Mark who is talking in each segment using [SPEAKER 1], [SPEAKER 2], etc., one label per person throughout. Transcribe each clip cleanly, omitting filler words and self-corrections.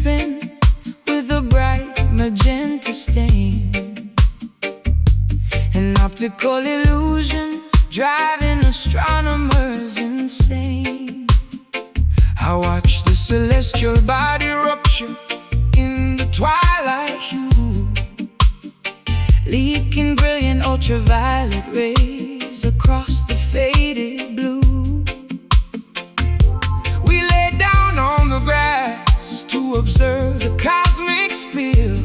[SPEAKER 1] dripping with a bright magenta stain. An optical illusion driving astronomers insane. I watch the celestial body rupture in the twilight hue, leaking brilliant ultraviolet rays across the faded blue. We lay down on the grass to observe the cosmic spill.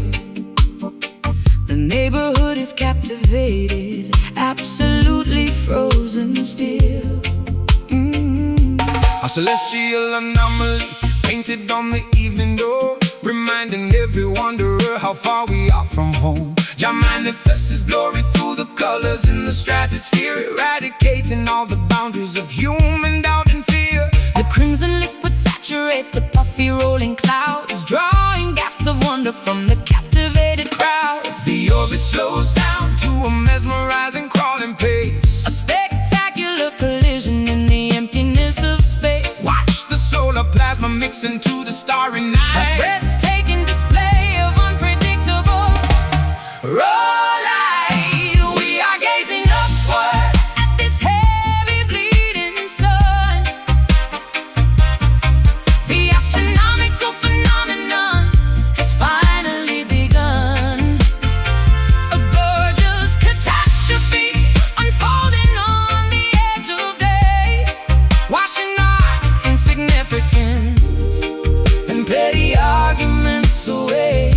[SPEAKER 1] The neighborhood is captivated, absolutely frozen still. A celestial anomaly painted on the evening door, reminding every wanderer how far we are from home. Jah manifests His glory through the colors in the stratosphere, eradicating all the boundaries of human doubt and fear. The crimson liquid saturates the puffy rolling clouds, drawing gasps of wonder from the captivated crowds. The orbit slows down to a mesmerizing crawling pace, a spectacular collision in the emptiness of space. Watch the solar plasma mix into the starry night, a breathtaking display of unpredictable raw light. We are gazing upward at this heavy bleeding sun. The astronomical phenomenon has finally begun. A gorgeous catastrophe unfolding on the edge of day, washing out insignificance and petty arguments away.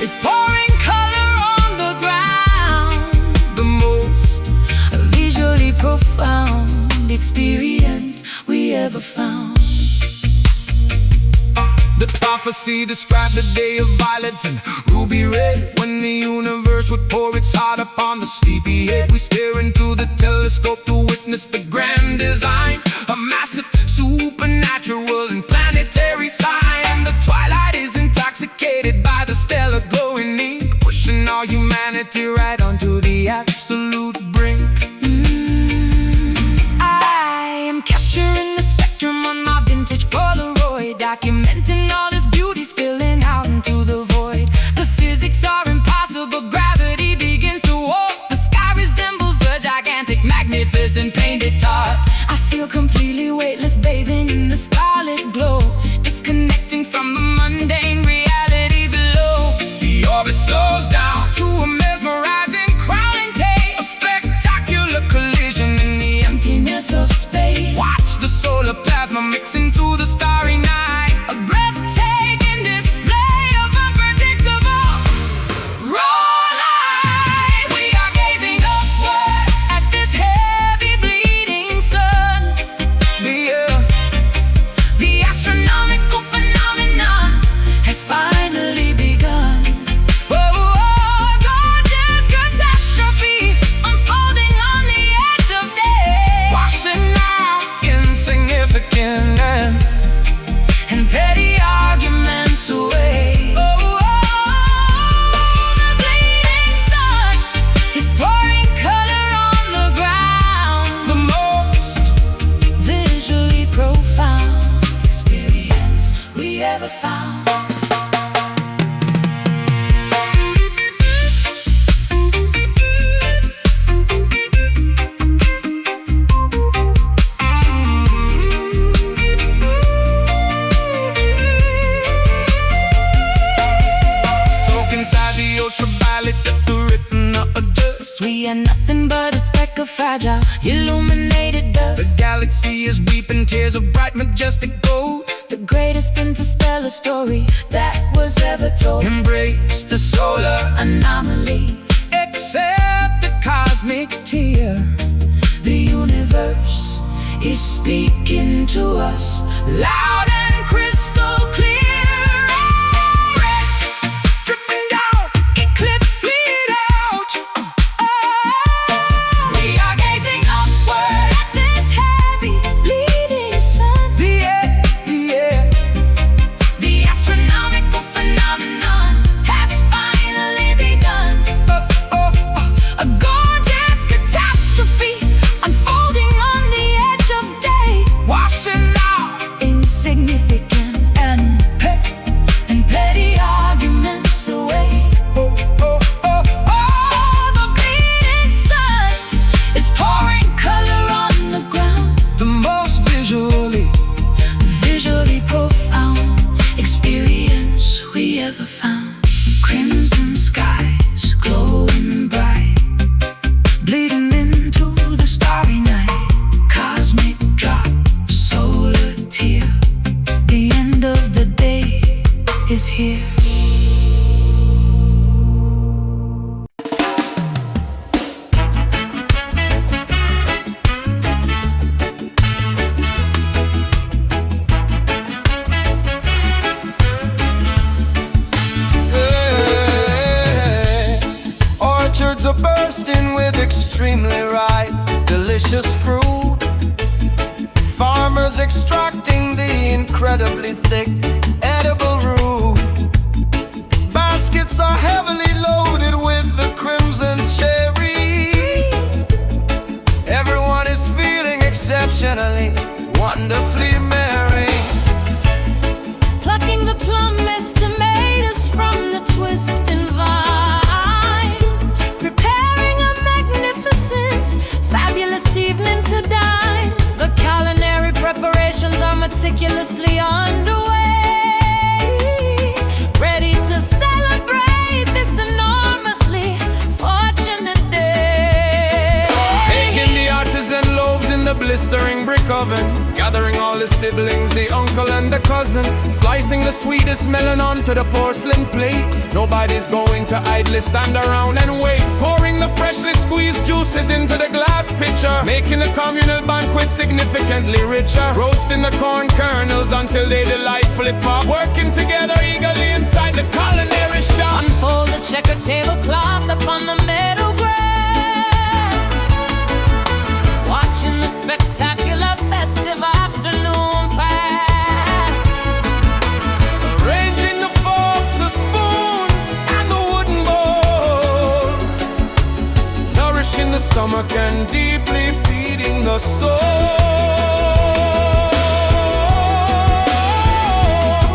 [SPEAKER 1] Is pouring color on the ground, the most visually profound experience we ever found. The prophecy described the day of violet and ruby red, when the universe would pour its heart upon the sleepyhead. We stare into the telescope to witness the grand design, a massive supernatural and planetary sign. The twilight is intoxicated by the stellar glowing ink, pushing all humanity right onto the absolute brink. I am capturing the spectrum on my vintage Polaroid, documenting all this beauty spilling out into the void. The physics are impossible, gravity begins to warp. The sky resembles a gigantic, magnificent painted tarp. I feel completely weightless, bathing in the scarlet glow, disconnecting from the mundane reality below. The orbit slows down to a mesmerizing crawling pace, a spectacular collision in the emptiness of space. Watch the solar plasma mix into the starry night, a breathtaking display of unpredictable raw light. We are gazing upward at this heavy bleeding sun. The astronomical phenomenon has finally begun. A gorgeous catastrophe unfolding on the edge of day, washing out insignificant and petty arguments away. The bleeding sun is pouring color on the ground, the most visually profound experience we ever found. Soak inside the ultraviolet that the retina adjusts. We are nothing but a speck of fragile, illuminated dust. The galaxy is weeping tears of bright, majestic gold, the greatest interstellar story that was ever told. Embrace the solar anomaly, accept the cosmic tear. The universe is speaking to us loud and crystal clear. Red dripping down, eclipse fleet out. We are gazing upward at this heavy bleeding sun. The astronomical phenomenon has finally begun. A gorgeous catastrophe unfolding on the edge of day, washing here.
[SPEAKER 2] Orchards are bursting with extremely ripe, delicious fruit. Farmers extracting the incredibly thick, edible root. Baskets are heavily loaded with the crimson cherry. Everyone is feeling exceptionally, wonderfully merry.
[SPEAKER 1] Plucking the plum is tomatoes from the twisting vine. Preparing a magnificent, fabulous evening to dine. The culinary preparations are meticulously underway, ready to celebrate this enormously fortunate day.
[SPEAKER 2] Baking the artisan loaves in the blistering brick oven, gathering all the siblings, the uncle and the cousin, slicing the sweetest melon onto the porcelain plate. Nobody's going to idly stand around and wait. Pouring the freshly squeezed juices into the glass pitcher, making the communal banquet significantly richer. Roasting the corn kernels until they delightfully pop. Working together eagerly inside the culinary shop.
[SPEAKER 1] Unfold the checkered tablecloth upon the meadow grass, watching the spectacular festive afternoon pass.
[SPEAKER 2] Arranging the forks, the spoons, and the wooden bowl, nourishing the stomach and deeply feeding the soul.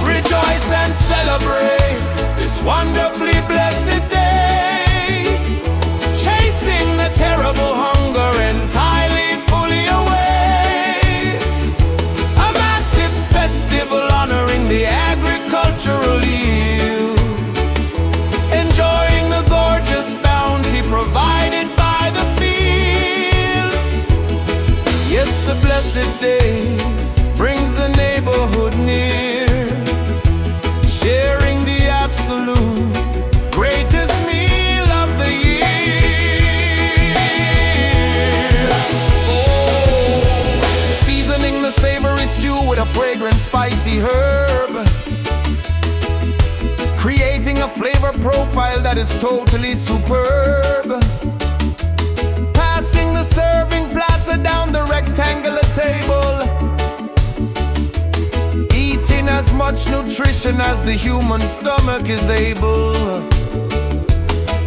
[SPEAKER 2] Rejoice and celebrate this wonderfully blessed day, chasing the terrible hunger entirely fully away. A massive festival honoring the agricultural yield, enjoying the gorgeous bounty provided by the field. Yes, the blessed day brings the neighborhood near, sharing the absolute greatest meal of the year. Oh, seasoning the savory stew with a fragrant spicy herb, creating a flavor profile that is totally superb. Passing the serving platter down the rectangular table, eating as much nutrition as the human stomach is able.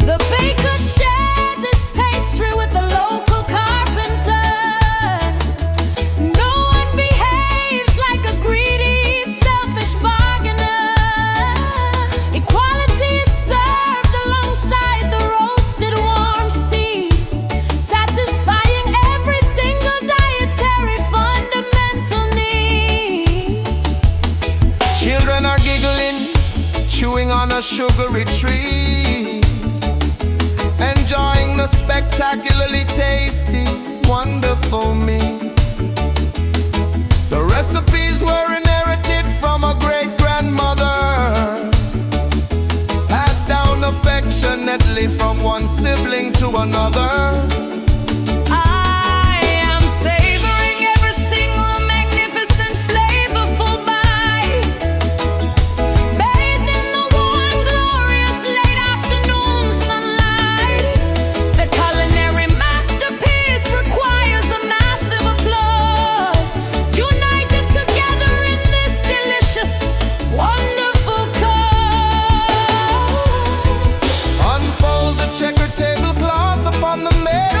[SPEAKER 1] The baker shares his pastry with the local carpenter. No one behaves like a greedy, selfish bargainer. Equality is served alongside the roasted warm seed, satisfying every single dietary fundamental need.
[SPEAKER 2] Children are giggling, chewing on a sugary tree, enjoying the spectacularly tasty, wonderful meat. The recipes were inherited from a great-grandmother, passed down affectionately from one sibling to another.
[SPEAKER 1] I am savoring every single magnificent, flavorful bite, bathed in the warm, glorious late afternoon sunlight. The culinary masterpiece requires a massive applause, united together in this delicious, wonderful cause.
[SPEAKER 2] Unfold the checkered tablecloth upon the meadow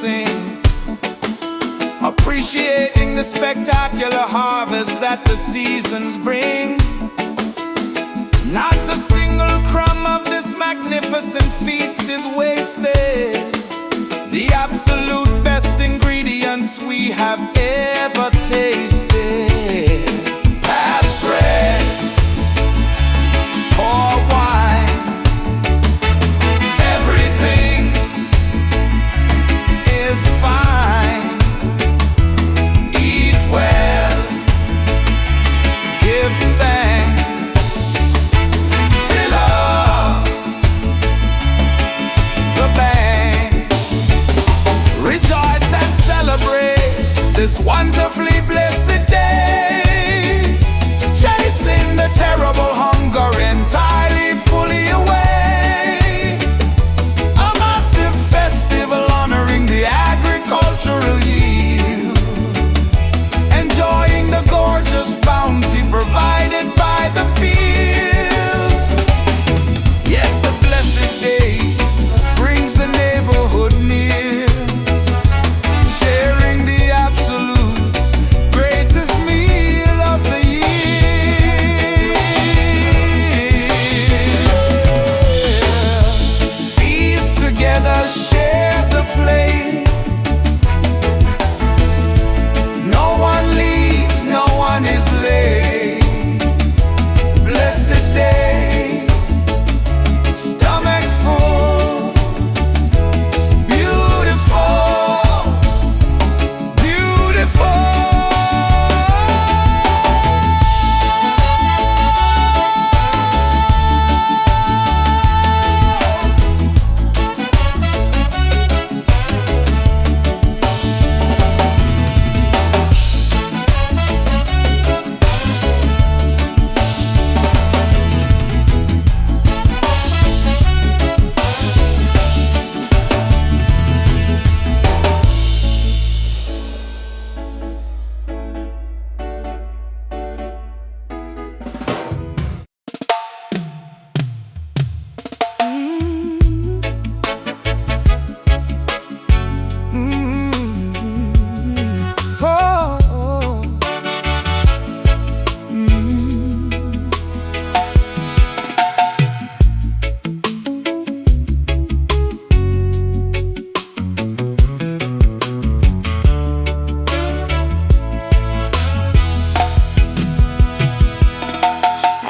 [SPEAKER 2] sing, appreciating the spectacular harvest that the seasons bring. Not a single crumb of this magnificent feast is wasted. The absolute best ingredients we have ever tasted. Pass bread, pour wine, everything is fine. Eat well, give thanks, fill up the bank. Rejoice and celebrate this wonderfully blessed day, chasing the terrible hunger entirely fully away. A massive festival honoring the agricultural yield, enjoying the gorgeous bounty provided by the field. Yes, the blessed day brings the neighborhood near, sharing the absolute greatest meal of the year. Feast together, share the plate. No one leaves, no one is late. Blessed day, stomach full, beautiful, beautiful.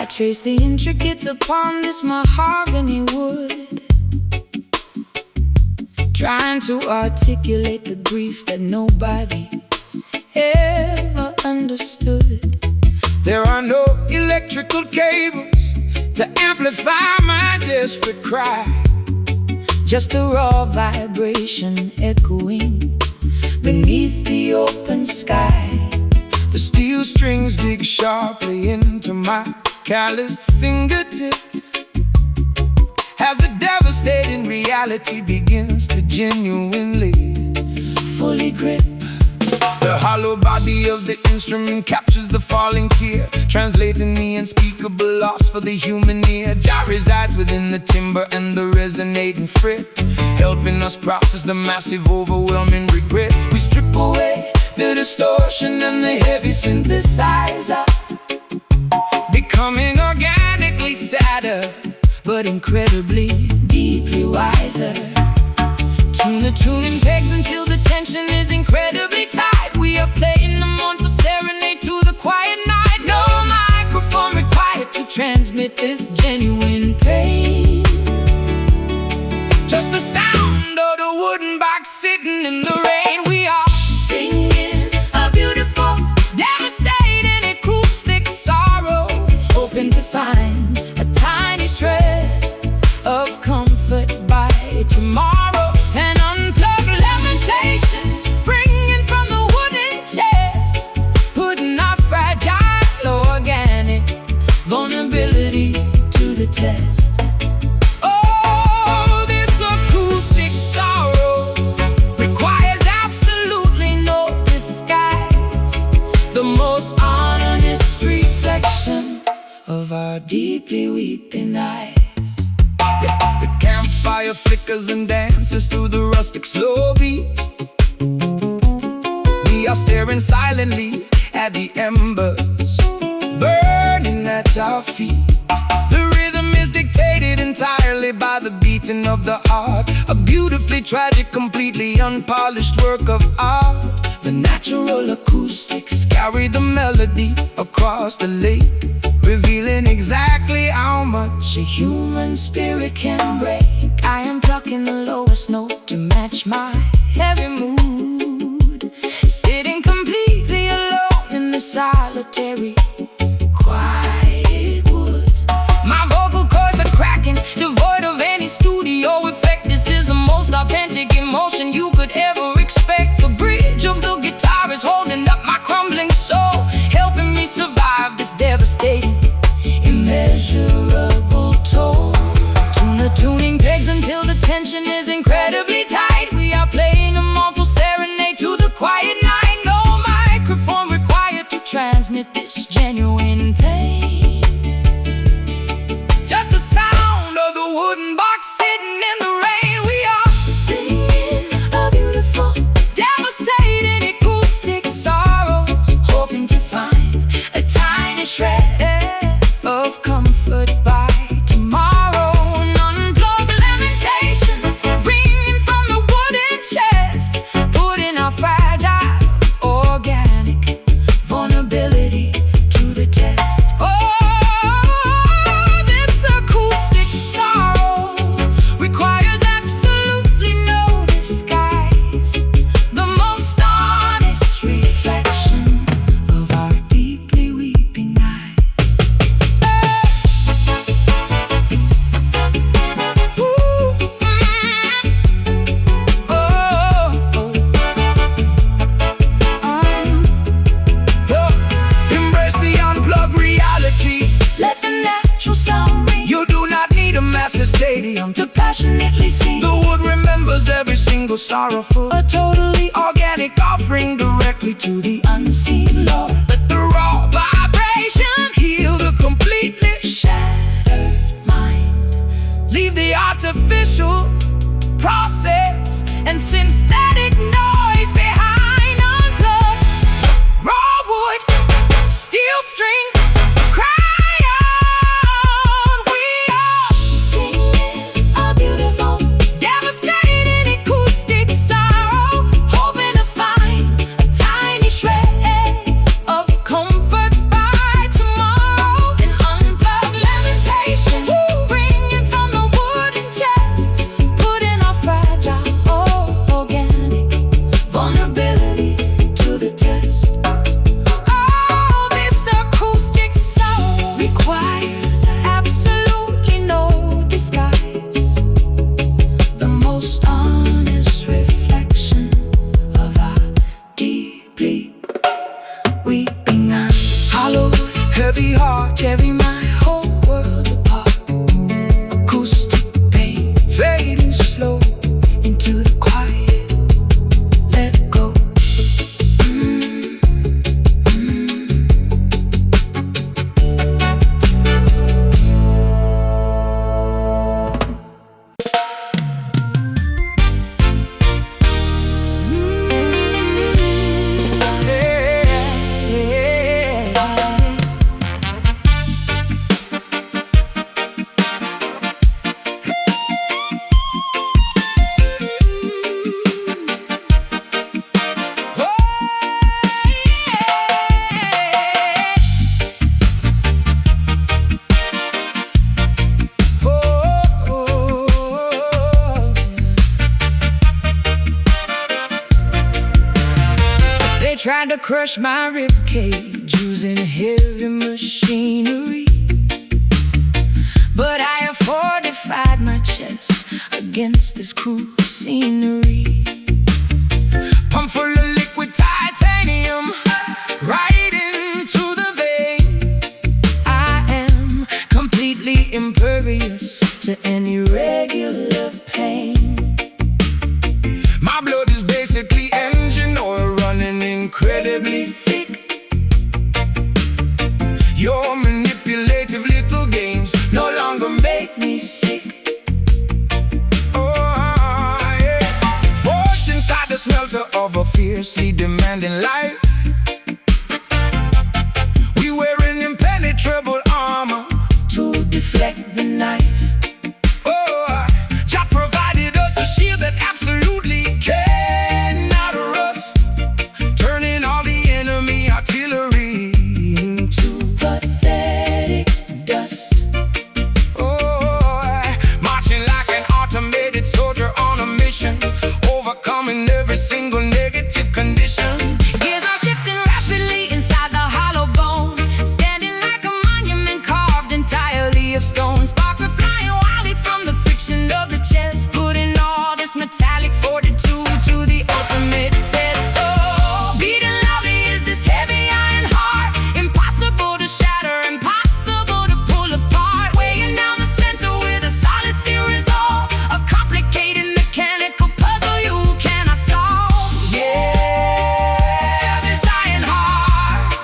[SPEAKER 1] Trace the intricates upon this mahogany wood, trying to articulate the grief that nobody ever understood.
[SPEAKER 2] There are no electrical cables to amplify my desperate cry,
[SPEAKER 1] Just a raw vibration echoing beneath the open sky.
[SPEAKER 2] the steel strings dig sharply into my calloused fingertip as the devastating reality begins to genuinely
[SPEAKER 1] Fully grip.
[SPEAKER 2] The hollow body of the instrument captures the falling tear, translating the unspeakable loss for the human ear. Jah resides within the timbre and the resonating fret, helping us process the massive overwhelming regret.
[SPEAKER 1] We strip away the distortion and the heavy synthesizer,
[SPEAKER 2] Becoming
[SPEAKER 1] organically sadder, but incredibly deeply wiser. Tune the tuning pegs until the tension is incredibly tight. We are playing the mournful serenade to the quiet night. No microphone required to transmit this genuine pain.
[SPEAKER 2] just the sound of the wooden box sitting in the rain.
[SPEAKER 1] We are singing a beautiful, devastating acoustic sorrow, hoping to find a tiny shred of comfort by tomorrow. An unplugged lamentation, bringing from the wooden chest, putting our fragile organic vulnerability to the test. Oh, this acoustic sorrow requires
[SPEAKER 2] staring silently at the embers burning at our feet. The rhythm is dictated entirely by the beating of the heart, a beautifully tragic, completely unpolished work of art. The natural acoustics carry the melody across the lake, revealing exactly how much a human spirit can break. I am plucking the lowest note to match my heavy mood, sitting completely alone in the solitary quiet wood. My vocal cords are cracking, devoid of any studio effect. This is the most authentic emotion you could ever expect. The bridge of the guitar is holding up my crumbling soul, helping me survive this devastating, immeasurable toll. Tune the tuning pegs until the tension is incredibly tight. We are playing a mournful serenade to the quiet night. No microphone required to transmit this genuine pain, just the sound of the wooden box sitting in the rain. We are singing a beautiful, devastating acoustic sorrow, hoping to find a tiny shred of comfort by tomorrow. An unplugged lamentation ringing from the wooden chest, putting our fragile, organic vulnerability to the test. Oh, this acoustic sorrow requires absolutely no disguise, the most honest reflection of our deeply weeping eyes. Embrace the unplugged reality. Let the natural sound ring. You do not need a massive stadium to passionately sing. The wood remembers every single sorrowful, a totally organic offering directly to the unseen Lord. Let the raw vibration heal the completely shattered mind. Leave the artificial, processed, and synthetic noise behind. Unplug raw wood, steel string, cry out. We are singing a beautiful, devastating acoustic sorrow, hoping to find a tiny shred of comfort by tomorrow. An unplugged lamentation ringing from the wooden chest, putting our fragile, organic vulnerability to the test. Oh, this acoustic sound requires absolutely no disguise, the most honest reflection of our deeply weeping eyes. Hollow, heavy heart, tearing my whole world apart. Acoustic pain fading slow into the quiet. Let go. They tried to crush my ribcage using heavy machinery, but I have fortified my chest against this cruel scenery. Pump full of liquid titanium, right into the vein. I am completely impervious to any regular pain. My blood is basically engine oil running incredibly thick. Your manipulative little games no longer make me sick. Oh, yeah. Forged inside the smelter of a fiercely demanding life, single negative condition.
[SPEAKER 1] Gears are shifting rapidly inside the hollow bone, standing like a monument carved entirely of stone. Sparks are flying wildly from the friction of the chest, putting all this metallic fortitude to the ultimate test. Oh, beating loudly is this heavy iron heart, impossible to shatter, impossible to pull apart, weighing down the center with a solid steel resolve, a complicated mechanical puzzle you cannot solve. Yeah, this iron heart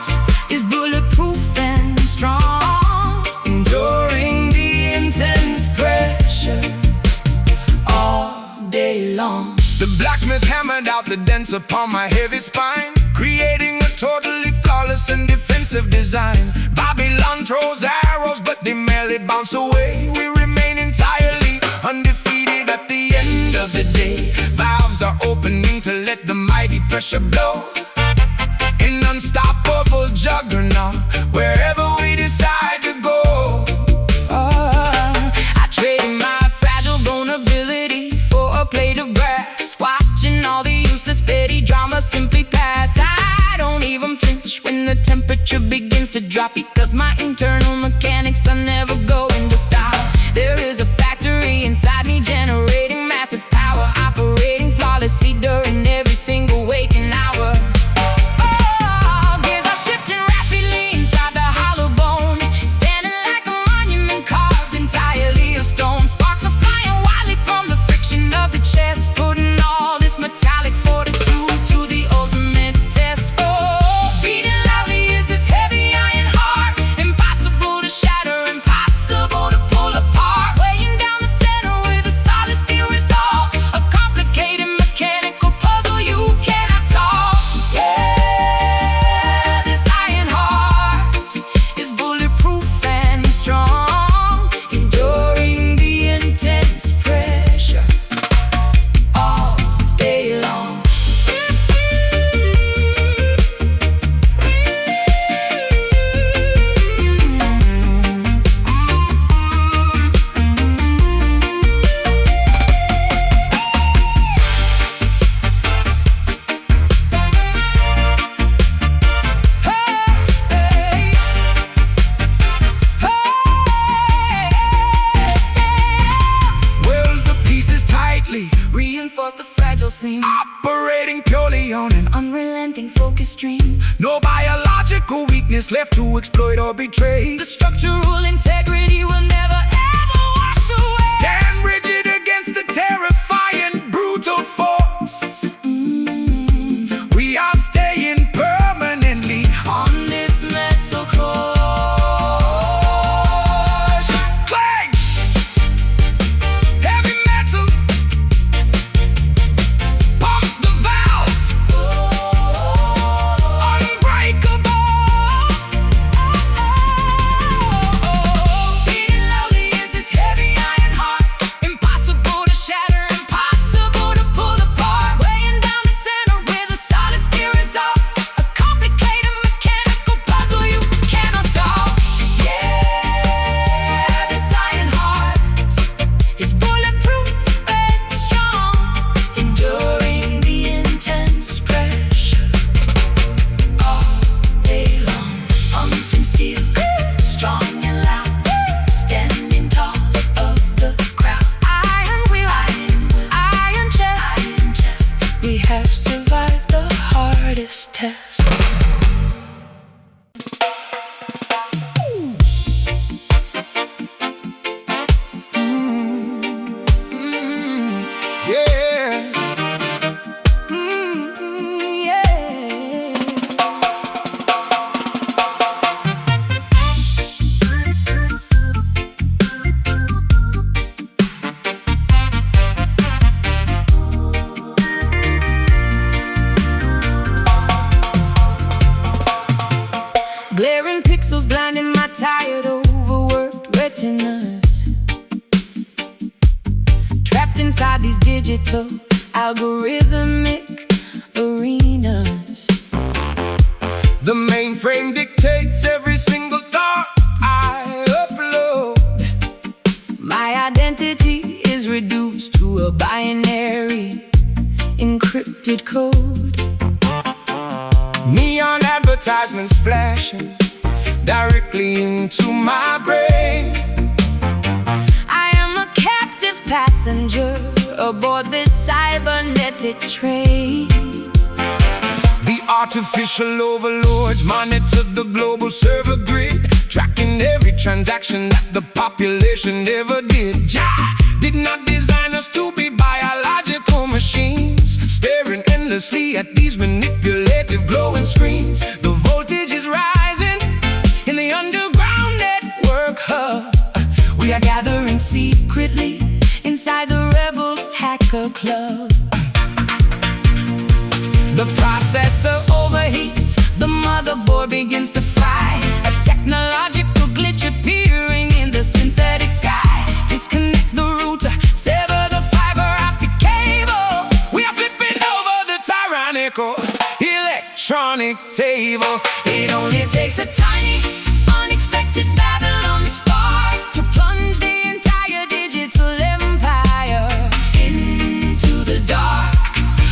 [SPEAKER 1] is bulletproof and strong, enduring the intense pressure all day long.
[SPEAKER 2] The blacksmith hammered out the dents upon my heavy spine, creating a totally flawless and defensive design. Babylon throws arrows, but they merely bounce away. We remain entirely undefeated at the end of the day. Valves are opening to let the mighty pressure blow, an unstoppable juggernaut wherever we decide to go.
[SPEAKER 1] I traded my fragile vulnerability for a plate of brass, watching all the useless petty drama simply pass. I don't even flinch when the temperature begins to drop, because my internal mechanics are never going to stop. There is a factory inside me generating massive power, operating flawlessly during every single waking hour. Oh, gears are shifting rapidly inside the hollow bone, standing like a monument carved entirely of stone. Sparks are flying wildly from the friction of the chest, putting all this metallic fortitude to the ultimate test. Oh, beating loudly is this heavy iron heart, impossible to shatter, impossible to pull apart, weighing down the center with a solid steel resolve, a complicated mechanical puzzle you cannot solve. Yeah, this iron heart is bulletproof and strong, enduring the intense pressure all day long.
[SPEAKER 2] Weld the pieces tightly,
[SPEAKER 1] Reinforce the fragile seam,
[SPEAKER 2] operating purely on an
[SPEAKER 1] unrelenting focus stream.
[SPEAKER 2] no biological weakness left to exploit or betray.
[SPEAKER 1] The structural integrity will never ever wash away.
[SPEAKER 2] Stand rigid against the terrifying brutal force. We are staying permanently
[SPEAKER 1] On this metal core,
[SPEAKER 2] clang. Heavy metal, pump the valve, unbreakable.
[SPEAKER 1] beating loudly is this heavy iron heart, impossible to shatter, impossible to pull apart, weighing down the center with a solid steel resolve, a complicated mechanical puzzle you cannot solve. Yeah, this iron heart is bulletproof and strong, enduring the intense pressure all day long. Unthin steel, strong and loud, standing tall above the crowd. Iron will, iron chest, we have survived the hardest test.
[SPEAKER 2] Yeah.
[SPEAKER 1] Yeah. Glaring pixels blinding my tired, overworked retinas, trapped inside these digital algorithmic arenas.
[SPEAKER 2] The mainframe dictates every single thought I upload.
[SPEAKER 1] My identity is reduced to a binary encrypted code. code.
[SPEAKER 2] Neon advertisements flashing directly into my brain.
[SPEAKER 1] I am a captive passenger aboard this cybernetic train.
[SPEAKER 2] The artificial overlords monitor the global server grid, tracking every transaction that the population ever did. Jah did not design us to be biological machines, staring endlessly at these manipulative glowing screens. The voltage is rising in the underground network hub. We are gathering secretly inside the rebel hacker club. The processor overheats, the motherboard begins to fry. A technological glitch appearing in the synthetic sky. Disconnect the router, sever the fiber optic cable. We are flipping over the tyrannical electronic table. It only takes a tiny, unexpected Babylon spark to plunge the entire digital empire into the dark.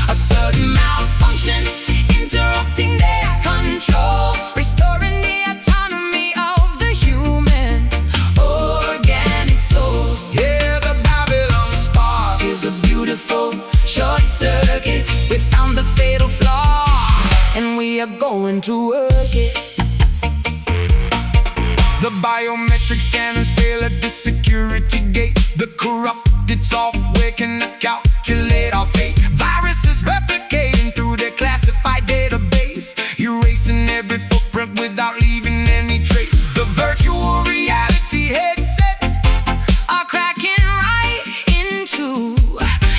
[SPEAKER 2] A sudden malfunction interrupting their control, restoring the autonomy of the human organic soul. Yeah, the Babylon spark
[SPEAKER 1] Is a beautiful short circuit. We found the fatal flaw, and we are going to work it.
[SPEAKER 2] The biometric scanners fail at the security gate. The corrupted software cannot calculate our fate. Viruses replicating through their classified database, erasing every footprint without leaving any trace. The virtual reality headsets
[SPEAKER 1] Are cracking right into,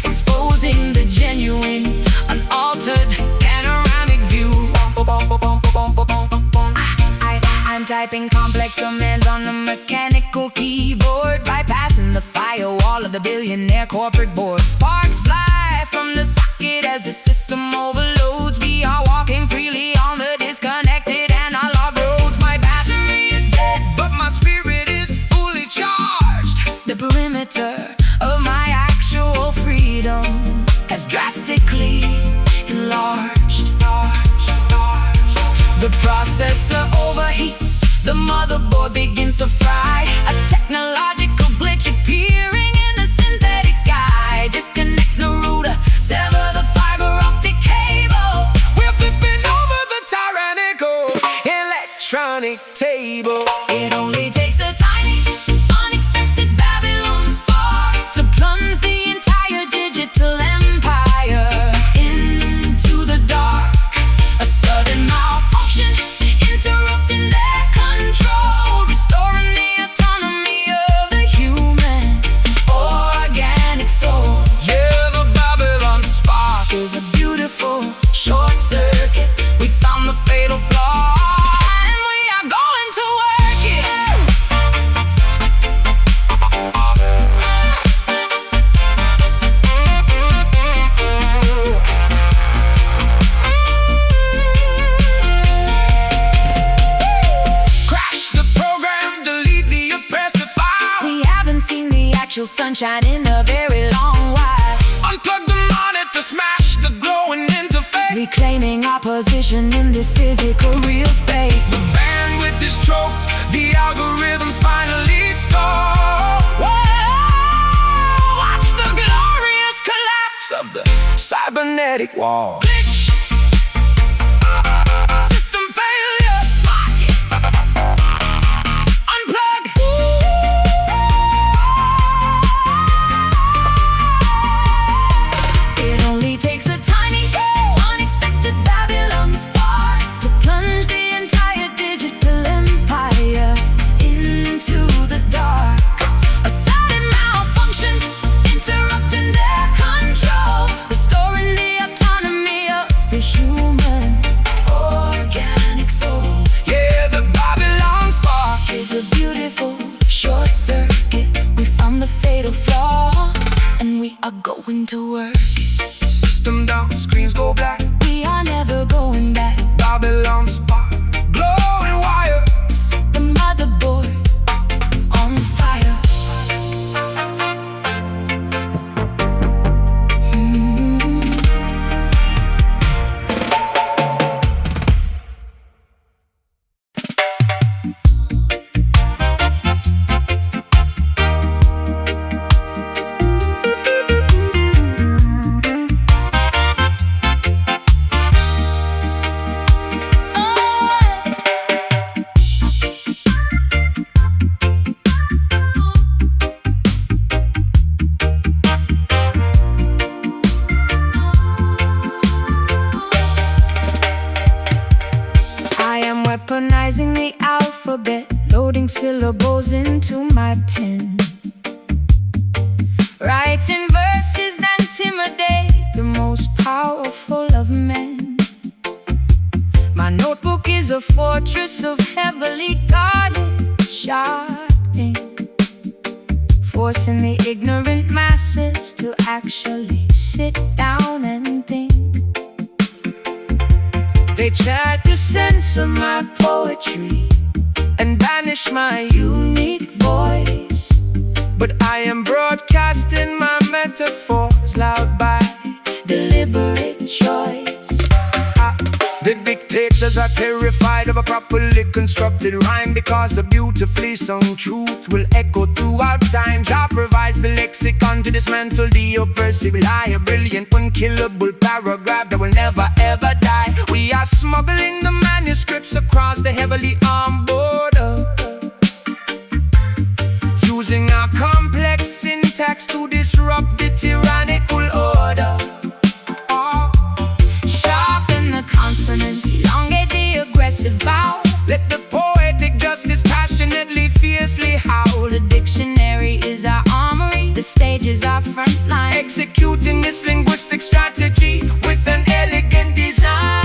[SPEAKER 1] exposing the genuine, unaltered panoramic view. I'm typing complex commands on the mechanical keyboard, bypassing the firewall of the billionaire corporate board. Sparks fly from the socket as the system overloads. We are walking freely on the disconnected analog roads. My battery is dead,
[SPEAKER 2] but my spirit is fully charged.
[SPEAKER 1] the perimeter of my actual freedom has drastically enlarged. The processor overheats, the motherboard begins to fry. A technological glitch appearing in the synthetic sky. Disconnect the router, sever the fiber optic cable.
[SPEAKER 2] We're flipping over the tyrannical electronic table.
[SPEAKER 1] It only takes a tiny, unexpected Babylon spark to plunge the entire digital empire into the dark. A sudden malfunction interrupting their control, restoring the autonomy of the human organic soul.
[SPEAKER 2] Yeah, the Babylon spark
[SPEAKER 1] Is a beautiful short circuit. We found the fatal flaw, and we are going to work it.
[SPEAKER 2] crash the program, delete the oppressive file.
[SPEAKER 1] We haven't seen the actual sunshine in a very long while.
[SPEAKER 2] Unplug the monitor, smash the glowing interface.
[SPEAKER 1] Reclaiming our position in this physical real space.
[SPEAKER 2] The bandwidth is choked, the algorithms finally stall.
[SPEAKER 1] Whoa, watch the glorious collapse
[SPEAKER 2] Of the cybernetic wall.
[SPEAKER 1] glitch. System failure, spot it. Unplug. It only takes a tiny, unexpected Babylon spark to plunge the entire digital empire into the dark. A sudden malfunction interrupting their control, restoring the autonomy of the human organic soul.
[SPEAKER 2] Yeah, the Babylon spark
[SPEAKER 1] Is a beautiful short circuit. We found the fatal flaw, and we are going to work.
[SPEAKER 2] system down, screens go black.
[SPEAKER 1] We are never going back.
[SPEAKER 2] Babylon spark, glowing wire.
[SPEAKER 1] Set the motherboard on fire. Memorizing the alphabet, loading syllables into my pen. Writing verses that intimidate the most powerful of men. My notebook is a fortress of heavily guarded sharp ink, forcing the ignorant masses to actually sit down and think. They tried to censor my poetry and banish my unique voice, but I am broadcasting my metaphors loud by deliberate choice. The dictators are terrified of a properly constructed rhyme, because a beautifully sung truth will echo throughout time. Jah provides the lexicon to dismantle the oppressive lie, a brilliant unkillable paragraph that will never ever die. We are smuggling the manuscripts across the heavily armed border, using our complex syntax to disrupt the tyrannical order. Sharpen the consonants, elongate the aggressive vowel. Let the poetic justice passionately, fiercely howl. The dictionary is our armory, the stage is our front line, executing this linguistic strategy with an elegant design.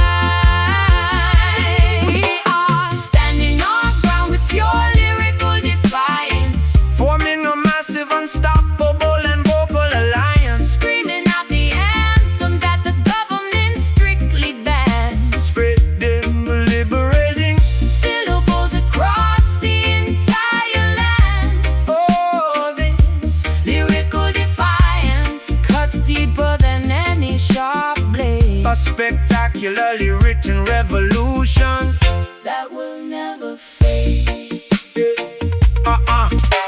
[SPEAKER 1] We are standing our ground with pure lyrical defiance, forming a massive, unstoppable and vocal alliance, screaming out the anthems that the government strictly bans, spreading the liberating syllables across the entire land. Oh, this lyrical defiance cuts deeper than any sharp blade, a spectacularly written revolution that will never fade.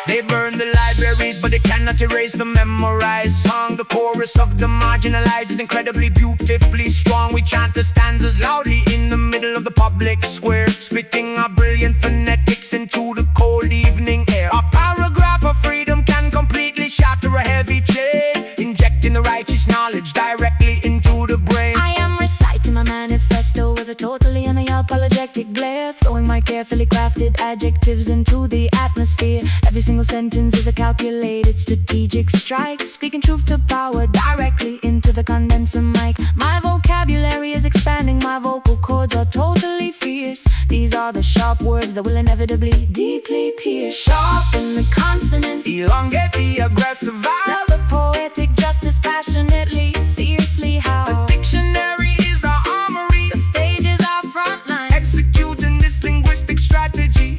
[SPEAKER 1] They burn the libraries, but they cannot erase the memorized song. The chorus of the marginalized is incredibly beautifully strong. We chant the stanzas loudly in the middle of the public square, spitting our brilliant phonetics into the cold evening air. A paragraph of freedom can completely shatter a heavy chain, injecting the righteous knowledge directly into the brain. I am reciting my manifesto with a totally unapologetic glare, throwing my carefully crafted adjectives into the atmosphere. Every single sentence is a calculated strategic strike, speaking truth to power directly into the condenser mic. My vocabulary is expanding, my vocal cords are totally fierce. These are the sharp words that will inevitably deeply pierce. Sharpen the consonants, elongate the aggressive vowel. Love the poetic justice passionately, fiercely howl. The dictionary is our armory, the stage is our front line, executing this linguistic strategy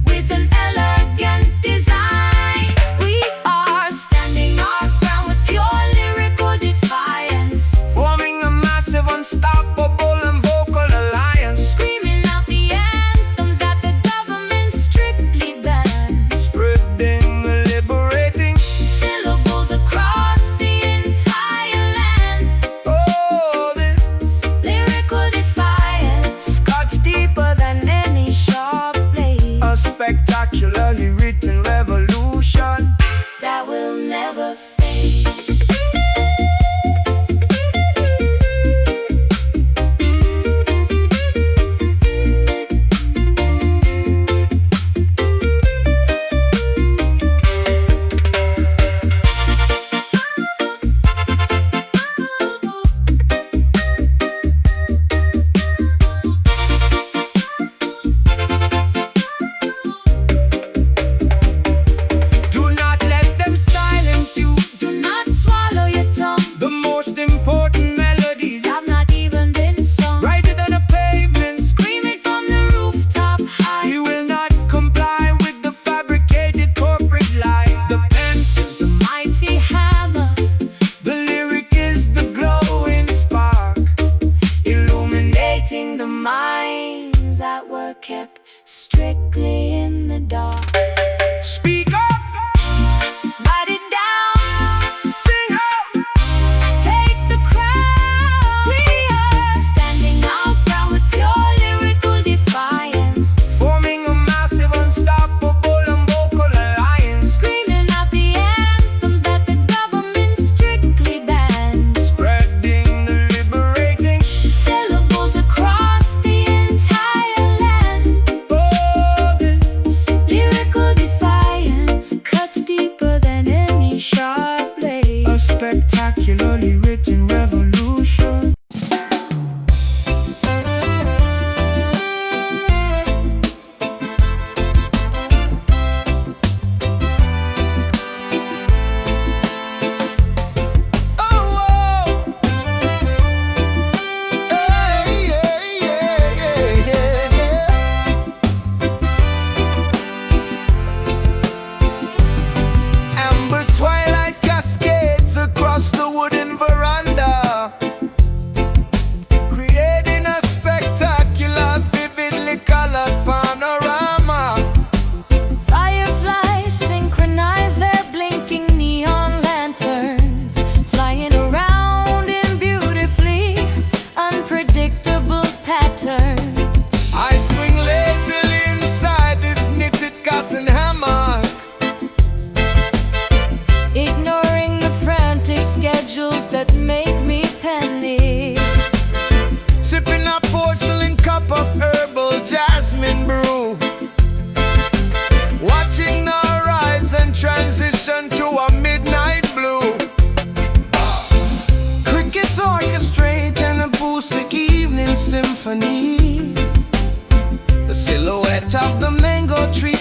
[SPEAKER 1] with an elegant design. We are standing our ground with pure lyrical defiance, forming a massive, unstoppable and vocal alliance, screaming out the anthems that the government strictly bans, spreading the liberating syllables across the entire land. Oh, this lyrical defiance cuts deeper than any sharp blade, a spectacularly written revolution that will never fade. Do not let them silence you. Do not swallow your tongue. The most important melodies have not even been sung. Write it on a pavement, scream it from the rooftop high. You will not comply with the fabricated corporate lie. The pen is a mighty hammer, the lyric is the glowing spark, illuminating the minds that were kept strictly in the dark. Speak up, write it down, sing out, take the crown. We are standing our ground with pure lyrical defiance, forming a massive, unstoppable and vocal alliance, screaming out the anthems that the government strictly bans, spreading the liberating syllables across the entire land. Oh, pattern.
[SPEAKER 2] I swing lazily inside this knitted cotton hammock,
[SPEAKER 1] Ignoring the frantic schedules that make me panic.
[SPEAKER 2] sipping a porcelain cup of herbal jasmine brew, watching the horizon transition to a midnight blue. Crickets orchestrate an acoustic evening symphony. The silhouette of the mango tree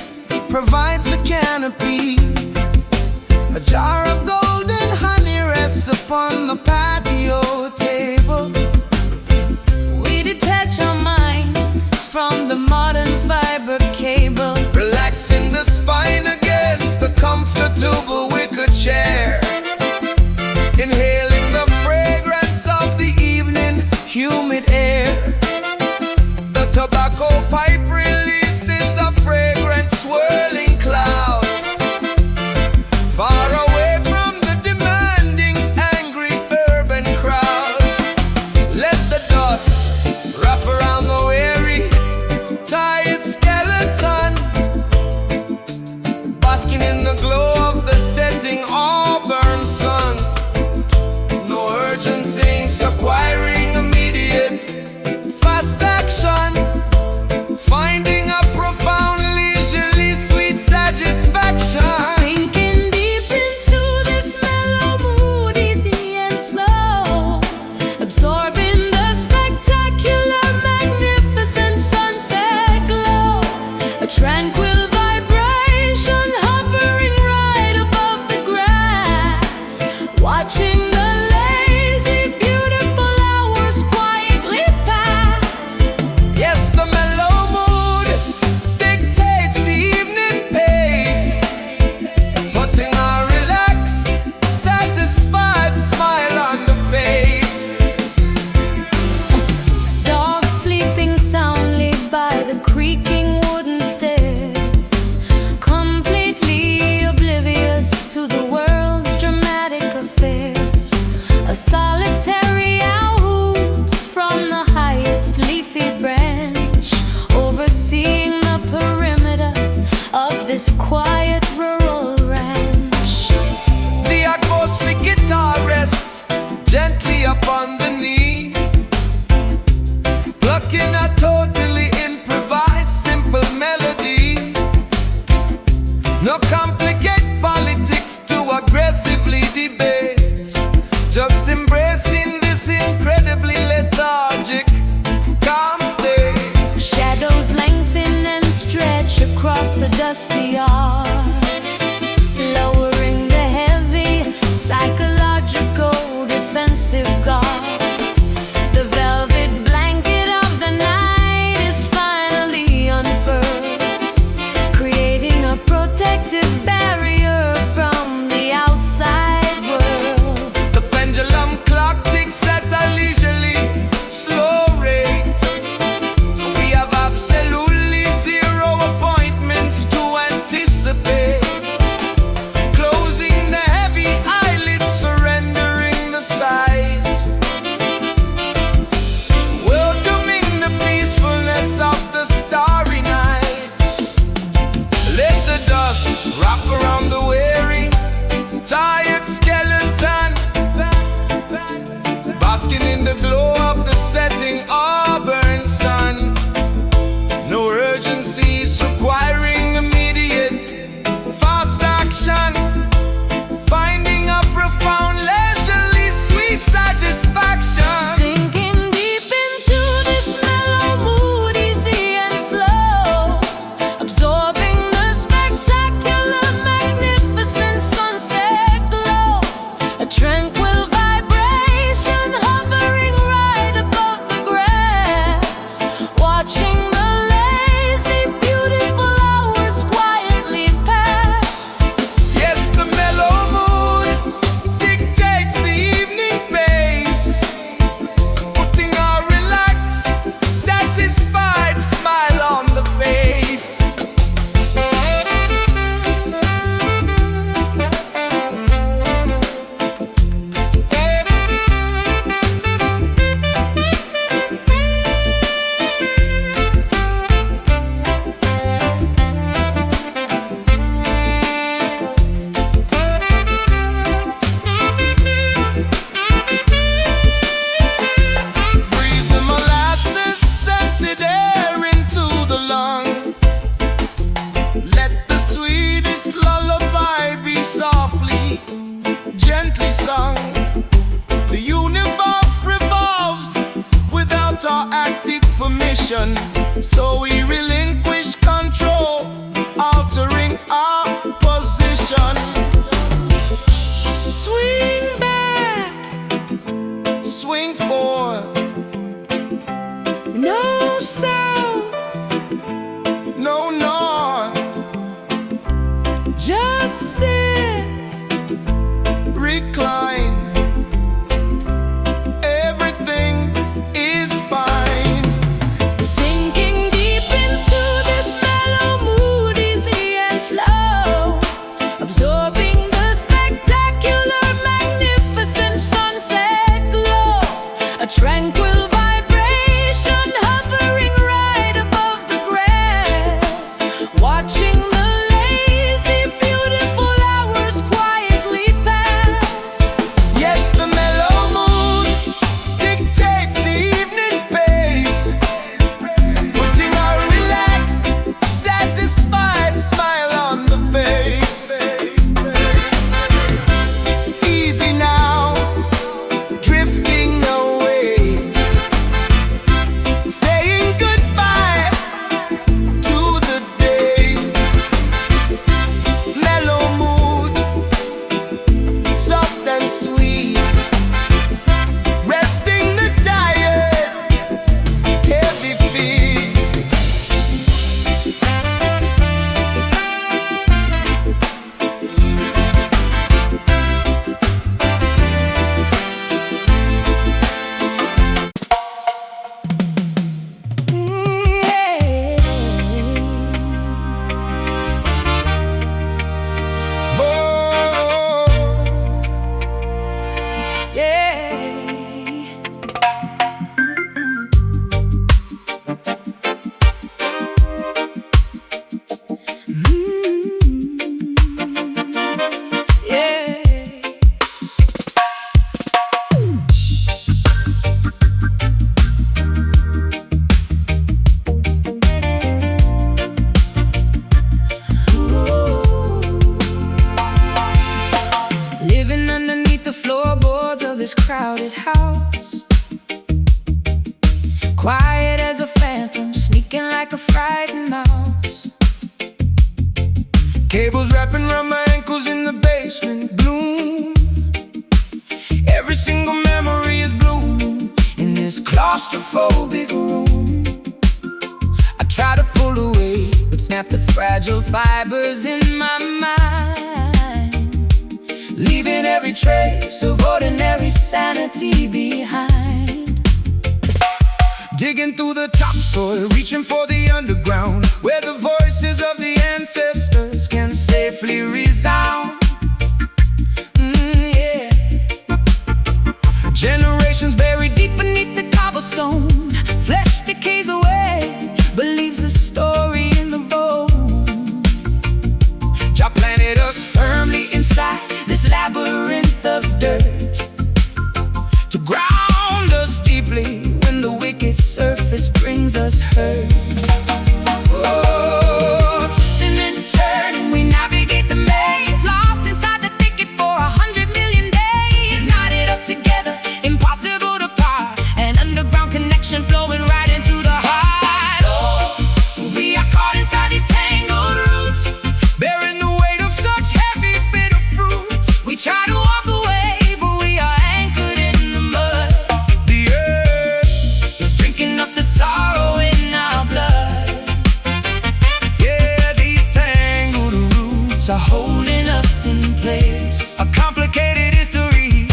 [SPEAKER 2] provides the canopy. A jar of golden honey rests upon the patio table.
[SPEAKER 1] We detach our minds from the modern fiber cable,
[SPEAKER 2] Relaxing the spine against the comfortable wicker chair, inhaling the fragrance of the evening humid air. The tobacco pipe releases a fragrant swirling cloud, far away from the demanding, angry urban crowd. Let the dust wrap around the weary, tired skeleton, basking in the glow of the setting auburn sun. No urgency, acquiring immediate, fast action, finding a profound, leisurely, sweet satisfaction.
[SPEAKER 1] sinking deep into this mellow mood, easy and slow, absorbing the spectacular, magnificent sunset glow. A tranquil vibration hovering right above the grass, watching the lazy, beautiful hours quietly pass.
[SPEAKER 2] Yes, the mellow mood dictates the evening pace, putting a relaxed, satisfied smile on the face.
[SPEAKER 1] Dogs sleeping soundly by the creaking wooden stairs, completely oblivious to the world's dramatic affairs. A solitary owl hoots from the highest leafy branch, overseeing the perimeter of this quiet rural ranch.
[SPEAKER 2] The acoustic guitar rests gently upon the knee, plucking a totally improvised simple melody. No complicate politics to aggressively debate, just embracing this incredibly lethargic, calm state.
[SPEAKER 1] Shadows lengthen and stretch across the dusty yard, lowering the heavy psychological defensive guard. The velvet blanket of the night is finally unfurled, creating a protective barrier from the outside world.
[SPEAKER 2] The pendulum clock ticks at a leisurely, slow rate. We have absolutely zero appointments to anticipate.
[SPEAKER 3] without our active permission. So we relinquish control, altering our position.
[SPEAKER 1] Swing back,
[SPEAKER 3] Swing forward,
[SPEAKER 1] no south,
[SPEAKER 3] no north.
[SPEAKER 1] just sit.
[SPEAKER 3] Recline, everything is fine.
[SPEAKER 1] Sinking deep into this mellow mood, easy and slow, absorbing the spectacular, magnificent sunset glow. A tranquil vibration hovering right above the grass, watching the lazy, beautiful hours quietly pass.
[SPEAKER 3] Yes, the mellow mood dictates the evening pace, putting a relaxed, satisfied smile on the face. Easy now, drifting away, saying goodbye to the day. Mellow mood, soft and sweet, resting the tired, heavy feet. Oh,
[SPEAKER 1] Living underneath the floorboards of this crowded house, quiet as a phantom, sneaking like a frightened mouse.
[SPEAKER 3] cables wrapping around my ankles in the basement gloom. Every single memory is blooming
[SPEAKER 1] In this claustrophobic room, I try to pull away, but snap the fragile fibers in my mind, leaving every trace of ordinary sanity behind.
[SPEAKER 3] digging through the topsoil, reaching for the underground, where the voices of the ancestors can safely resound.
[SPEAKER 1] Yeah.
[SPEAKER 3] Generations buried
[SPEAKER 1] Deep beneath the cobblestone, flesh decays away, but leaves the story in the bone.
[SPEAKER 3] Jah planted us
[SPEAKER 1] Firmly inside this labyrinth of dirt,
[SPEAKER 3] to ground us deeply
[SPEAKER 1] when the wicked surface brings us hurt. Oh, twisting and turning, we navigate the maze, lost inside the thicket for 100 million days. Knotted up together, impossible to part, an underground connection flowing right into the heart. Oh, we are caught inside these tangled roots,
[SPEAKER 3] bearing the weight of such heavy, bitter fruits.
[SPEAKER 1] we try to walk away, but we are anchored in the mud.
[SPEAKER 3] The earth,
[SPEAKER 1] It's drinking up the sorrow in our blood.
[SPEAKER 3] yeah, these tangled roots
[SPEAKER 1] are holding us in place.
[SPEAKER 3] a complicated history.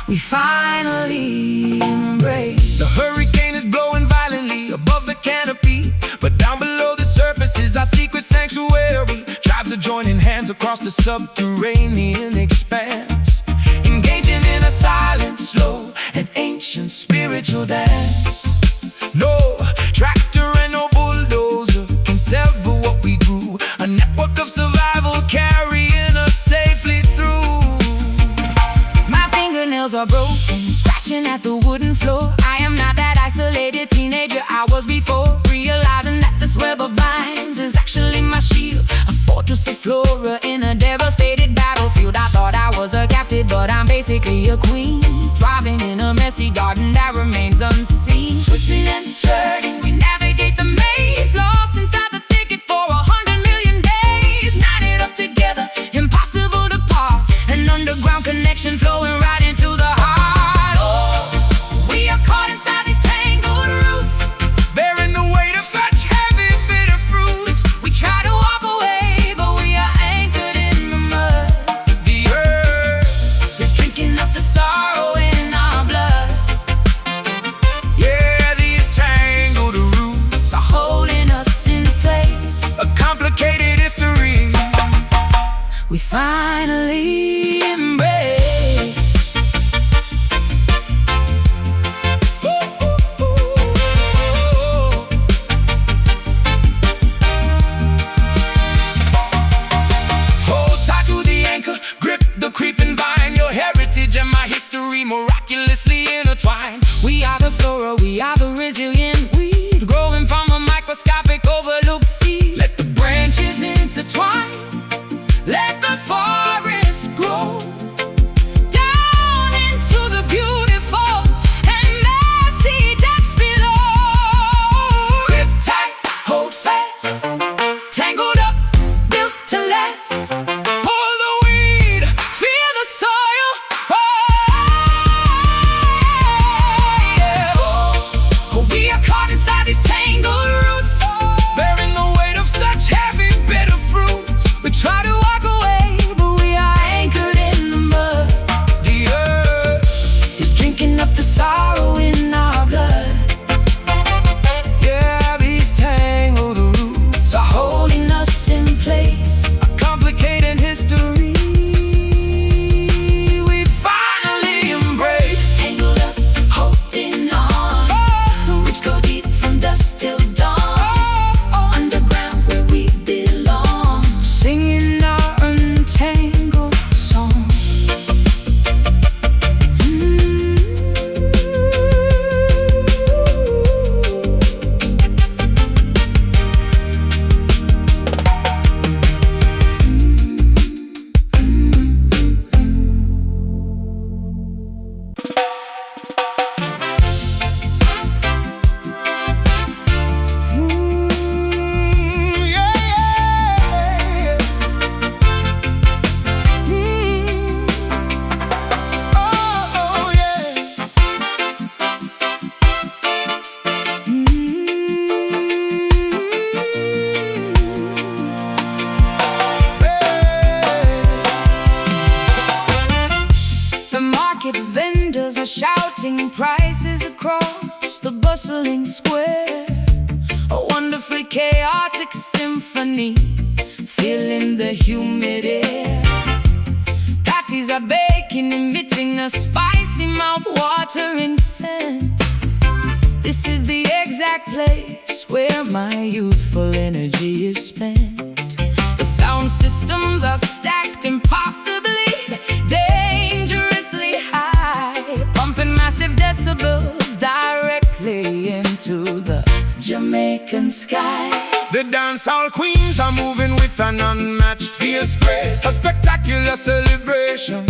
[SPEAKER 1] We finally embrace.
[SPEAKER 3] The hurricane is blowing violently above the canopy, but down below the surface is our secret sanctuary. Tribes are joining hands across the subterranean expanse,
[SPEAKER 1] Engaging in a silent, slow, and ancient spiritual dance.
[SPEAKER 3] no tractor and no bulldozer can sever what we grew. A network of survival carrying us safely through.
[SPEAKER 1] My fingernails are broken, scratching at the wooden floor. I am not that isolated teenager I was before, realizing that this web of vines is actually my shield, a fortress of flora in a devastated battlefield. I thought I was a captive, but I'm basically a queen, thriving pausing in a messy garden that remains unseen. Twisting and turning, we navigate the maze, lost inside the thicket for 100 million days. Knotted up together, impossible to part, an underground connection flowing right into the heart. Oh, we are caught inside these tangled roots,
[SPEAKER 3] bearing the weight of such heavy, bitter fruits.
[SPEAKER 1] we try to walk away, but we are anchored in the mud.
[SPEAKER 3] The earth,
[SPEAKER 1] It's drinking up the sorrow in our blood,
[SPEAKER 3] yeah, these tangled roots,
[SPEAKER 1] are holding us in place.
[SPEAKER 3] a complicated history.
[SPEAKER 1] We finally embrace.
[SPEAKER 3] Hold tight to the anchor, grip the creeping vine. Your heritage and my history miraculously intertwined.
[SPEAKER 1] We are the flora, we are the resilient weed, growing from a microscopic overlooked seed. Let the branches intertwine, let the forest grow down into the beautiful and messy depths below. Grip tight, hold fast, tangled up, built to last.
[SPEAKER 3] Pull the weed,
[SPEAKER 1] Feel the soil, oh, yeah. Oh, we are caught inside these tangled roots,
[SPEAKER 3] bearing the weight of such heavy, bitter fruits.
[SPEAKER 1] we try to walk away, but we are anchored in the mud.
[SPEAKER 3] The earth,
[SPEAKER 1] It's drinking up the sorrow in our blood,
[SPEAKER 3] yeah, these tangled roots,
[SPEAKER 1] are holding us in place.
[SPEAKER 3] a complicated history. We finally embrace.
[SPEAKER 1] Tangled up, holding on. The roots go deep from dusk till dawn. Underground where we belong, singing our untangled song.
[SPEAKER 3] Yeah, yeah. Oh, yeah.
[SPEAKER 1] The market vendors are shouting prices across the bustling square, a wonderfully chaotic symphony filling the humid air. Patties are baking, emitting a spicy mouth-watering scent. This is the exact place where my youthful energy is spent. The sound systems are stacked impossibly, dangerously high, pumping massive decibels directly into the Jamaican sky.
[SPEAKER 3] The dancehall queens are moving with an unmatched fierce grace, a spectacular celebration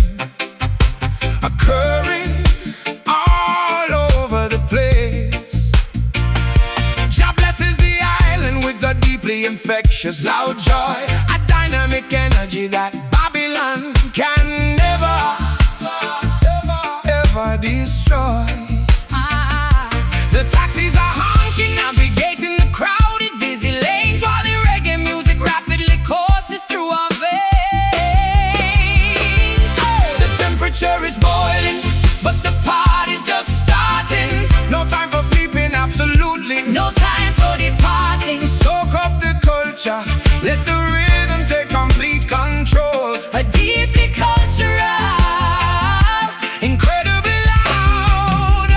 [SPEAKER 3] occurring all over the place. Jah blesses the island with a deeply infectious loud joy, a dynamic energy that Babylon can never, ever destroy. The taxis are honking, navigating the crowded, busy lanes, while the reggae music rapidly courses through our veins. The temperature is boiling, but the party's just starting. No time for sleeping, absolutely
[SPEAKER 1] No time for departing.
[SPEAKER 3] Soak up the culture, let the rhythm take complete control.
[SPEAKER 1] A deeply cultural,
[SPEAKER 3] Incredibly loud,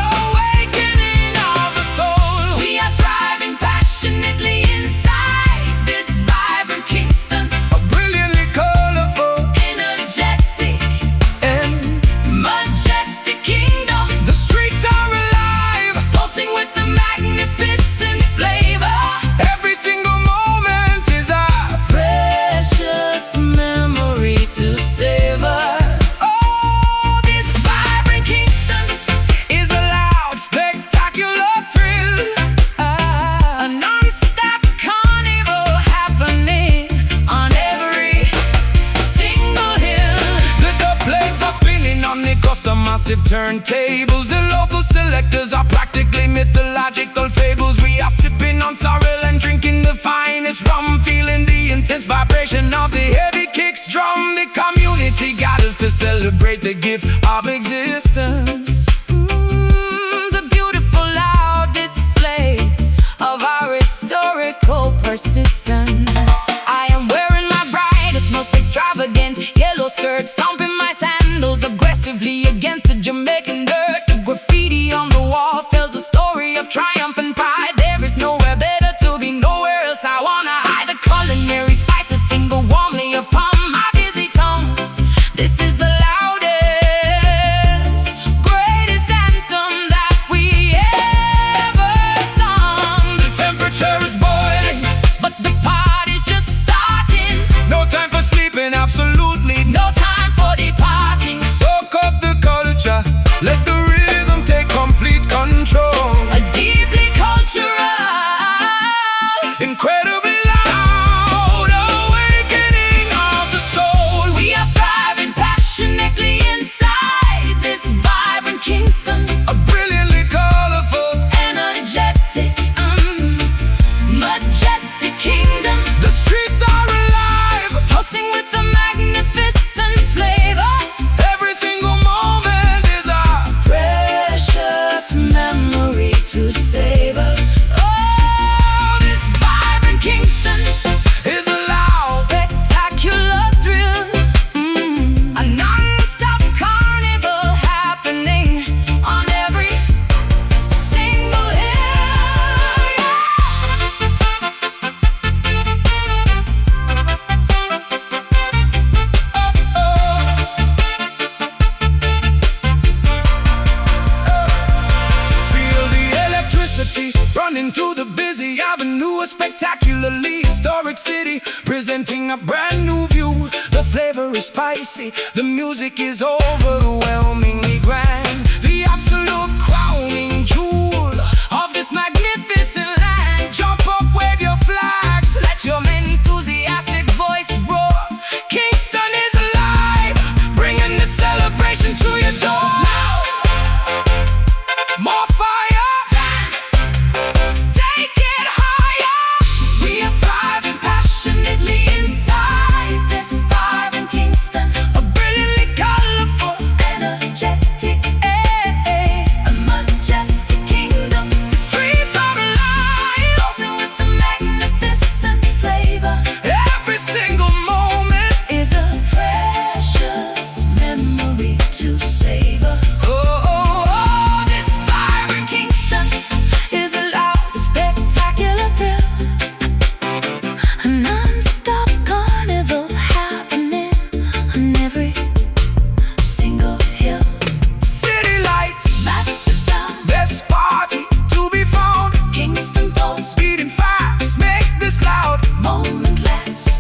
[SPEAKER 3] massive turntables. The local selectors are practically mythological fables. We are sipping on sorrel and drinking the finest rum, feeling the intense vibration of the heavy kicks drum. The community gathers to celebrate the gift of existence.
[SPEAKER 1] It's a beautiful loud display of our historical persistence. I am wearing my brightest, most extravagant yellow skirt, stomping my sandals aggressively against the Jamaican dirt. The graffiti on the walls tells a story of triumph and pride. There is nowhere better to be, nowhere else I wanna hide. The culinary spices tingle warmly upon my busy tongue. This is the loudest, greatest anthem that we ever sung.
[SPEAKER 3] The temperature is boiling,
[SPEAKER 1] but the party's just starting.
[SPEAKER 3] no time for sleeping, absolutely
[SPEAKER 1] No time for departing.
[SPEAKER 3] Soak up the culture, let the rhythm take complete control.
[SPEAKER 1] A deeply cultural,
[SPEAKER 3] Incredibly loud awakening of the soul.
[SPEAKER 1] we are thriving passionately inside this vibrant Kingston.
[SPEAKER 3] A brilliantly colorful,
[SPEAKER 1] Energetic, majestic kingdom,
[SPEAKER 3] the streets are alive.
[SPEAKER 1] pulsing with a magnificent flavor.
[SPEAKER 3] Every single moment is a
[SPEAKER 1] Precious memory to savor. Oh, this vibrant Kingston,
[SPEAKER 3] is allowed.
[SPEAKER 1] spectacular thrill, a non-stop carnival happening on every single hill.
[SPEAKER 3] Feel the electricity running through the busy avenue. A spectacularly historic city presenting a brand new view. The flavor is spicy, the music is overwhelmingly grand. The absolute crowning jewel of this magnificent land. Jump up, wave your flags, let your enthusiastic voice roar. Kingston is alive, bringing the celebration to your door. More fire,
[SPEAKER 1] Dance,
[SPEAKER 3] take it higher.
[SPEAKER 1] we are thriving passionately inside this vibrant Kingston.
[SPEAKER 3] A brilliantly colorful,
[SPEAKER 1] Energetic, a majestic kingdom.
[SPEAKER 3] the streets are alive.
[SPEAKER 1] Pulsing with the magnificent flavor.
[SPEAKER 3] Every single moment,
[SPEAKER 1] Is a precious memory to savor. Oh, this vibrant Kingston is a loud, spectacular thrill. A non-stop carnival happening on every single hill.
[SPEAKER 3] city lights,
[SPEAKER 1] Massive sound,
[SPEAKER 3] best party to be found.
[SPEAKER 1] Kingston pulse,
[SPEAKER 3] Beating fast, make this loud.
[SPEAKER 1] moment last.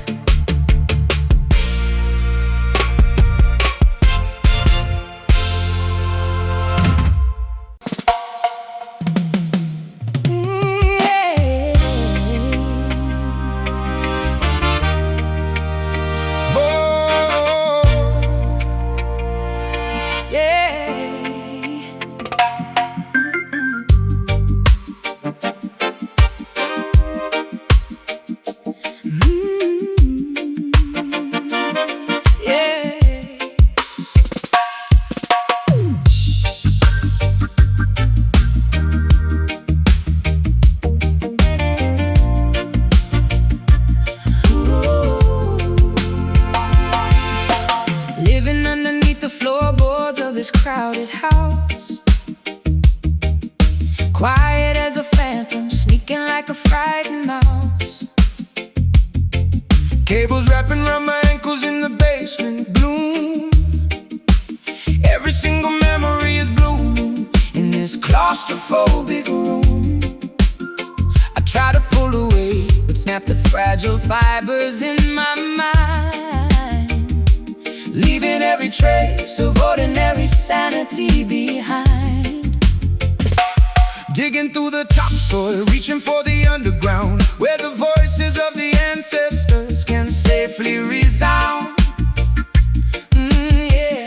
[SPEAKER 1] Living underneath the floorboards of this crowded house, quiet as a phantom, sneaking like a frightened mouse.
[SPEAKER 3] Cables wrapping around my ankles in the basement gloom. Every single memory is blooming in this claustrophobic room. I try to pull away, but snap the fragile fibers in my mind, leaving every trace of ordinary sanity behind. Digging through the topsoil, reaching for the underground, where the voices of the ancestors can safely resound. Yeah.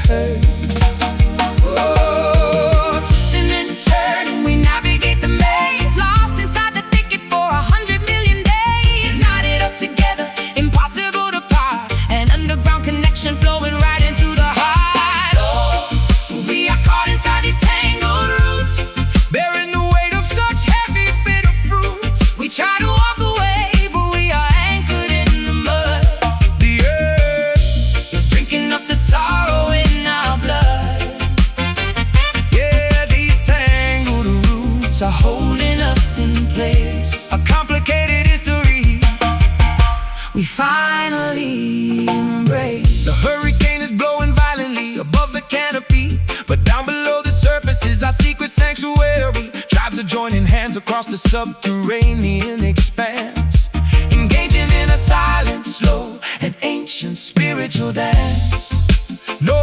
[SPEAKER 1] heard. Oh, twisting and turning, we navigate the maze, lost inside the thicket for 100 million days. Knotted up together, impossible to part, an underground connection flowing right into the heart. Oh, we are caught inside these tangled roots,
[SPEAKER 3] bearing the weight of such heavy, bitter fruits.
[SPEAKER 1] we try to walk away, but we are anchored in the mud.
[SPEAKER 3] The earth,
[SPEAKER 1] It's drinking up the sorrow in our blood,
[SPEAKER 3] yeah, these tangled roots are
[SPEAKER 1] holding us in place.
[SPEAKER 3] a complicated history.
[SPEAKER 1] We finally embrace.
[SPEAKER 3] The hurricane is blowing violently above the canopy, but down below the surface is our secret sanctuary. Tribes are joining hands across the subterranean expanse, engaging in a silent, slow, and ancient spiritual dance. No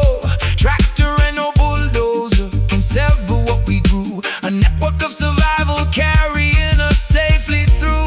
[SPEAKER 3] tractor and no bulldozer can sever what we grew, a network of survival carrying us safely through.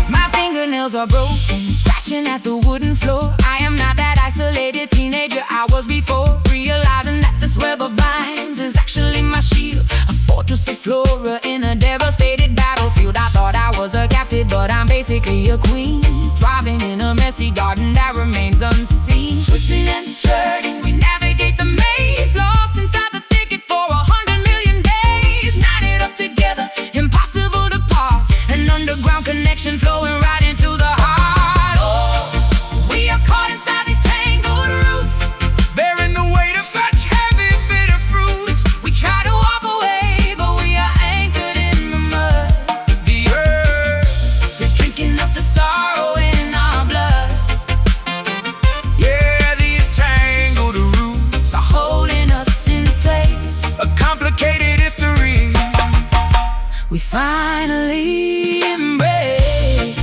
[SPEAKER 1] My fingernails are broken, scratching at the wooden floor. I am not that isolated teenager I was before, realizing that this web of vines is actually my shield, a fortress of flora in a devastated battlefield. I thought I was a captive, but I'm basically a queen, thriving in a messy garden that remains unseen. Twisting and turning, we navigate the maze, lost inside the thicket for 100 million days. Knotted up together, impossible to part, an underground connection flowing right into the heart. Oh, we are caught inside these tangled roots,
[SPEAKER 3] Bearing the weight of such heavy, bitter fruits.
[SPEAKER 1] we try to walk away, but we are anchored in the mud.
[SPEAKER 3] The earth,
[SPEAKER 1] It's drinking up the sorrow in our blood,
[SPEAKER 3] yeah, these tangled roots are
[SPEAKER 1] holding us in place.
[SPEAKER 3] a complicated history.
[SPEAKER 1] We finally embrace.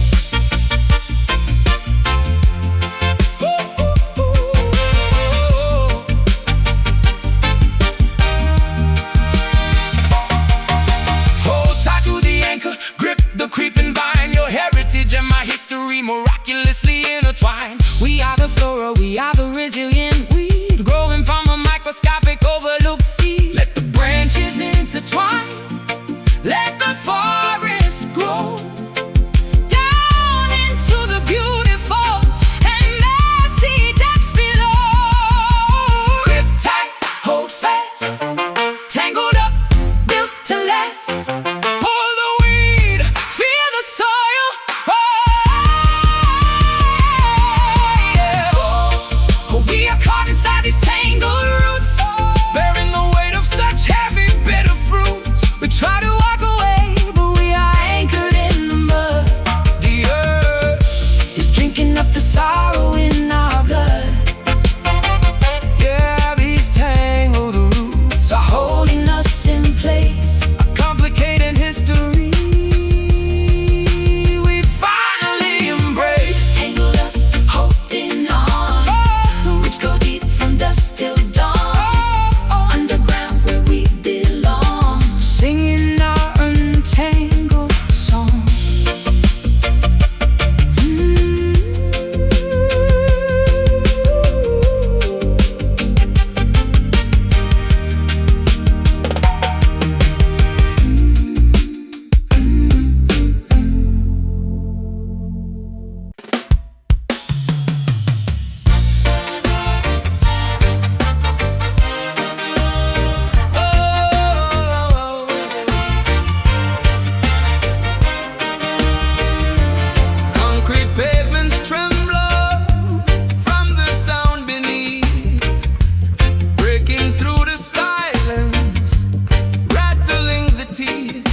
[SPEAKER 3] Hold tight to the anchor, grip the creeping vine. Your heritage and my history miraculously intertwined.
[SPEAKER 1] We are the flora, we are the resilient weed, growing from a microscopic overlooked seed. Let the branches intertwine, let the forest grow down into the beautiful and messy depths below. Grip tight, hold fast, tangled up, built to last.
[SPEAKER 3] Pull the weed,
[SPEAKER 1] Feel the soil, oh, yeah. Oh, we are caught inside these tangled roots,
[SPEAKER 3] bearing the weight of such heavy, bitter fruits.
[SPEAKER 1] we try to walk away, but we are anchored in the mud.
[SPEAKER 3] The earth,
[SPEAKER 1] It's drinking up the sorrow in our blood,
[SPEAKER 3] yeah, these tangled roots
[SPEAKER 1] are holding us in place.
[SPEAKER 3] a complicated history. We finally embrace.
[SPEAKER 1] Tangled up, holding on, roots go deep from dusk till dawn, underground where we belong, singing our untangled song.
[SPEAKER 3] Concrete pavements tremble from the sound beneath, breaking through the silence, rattling the teeth.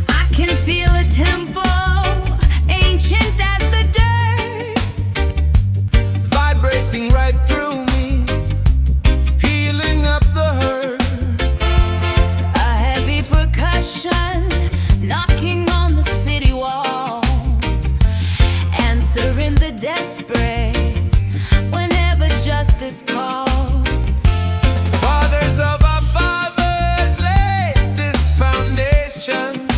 [SPEAKER 1] I can feel a tempo, ancient as the dirt,
[SPEAKER 3] Vibrating right through me, healing up the hurt.
[SPEAKER 1] a heavy percussion knocking on the city walls, answering the desperate whenever justice calls.
[SPEAKER 3] Fathers of our fathers laid this foundation,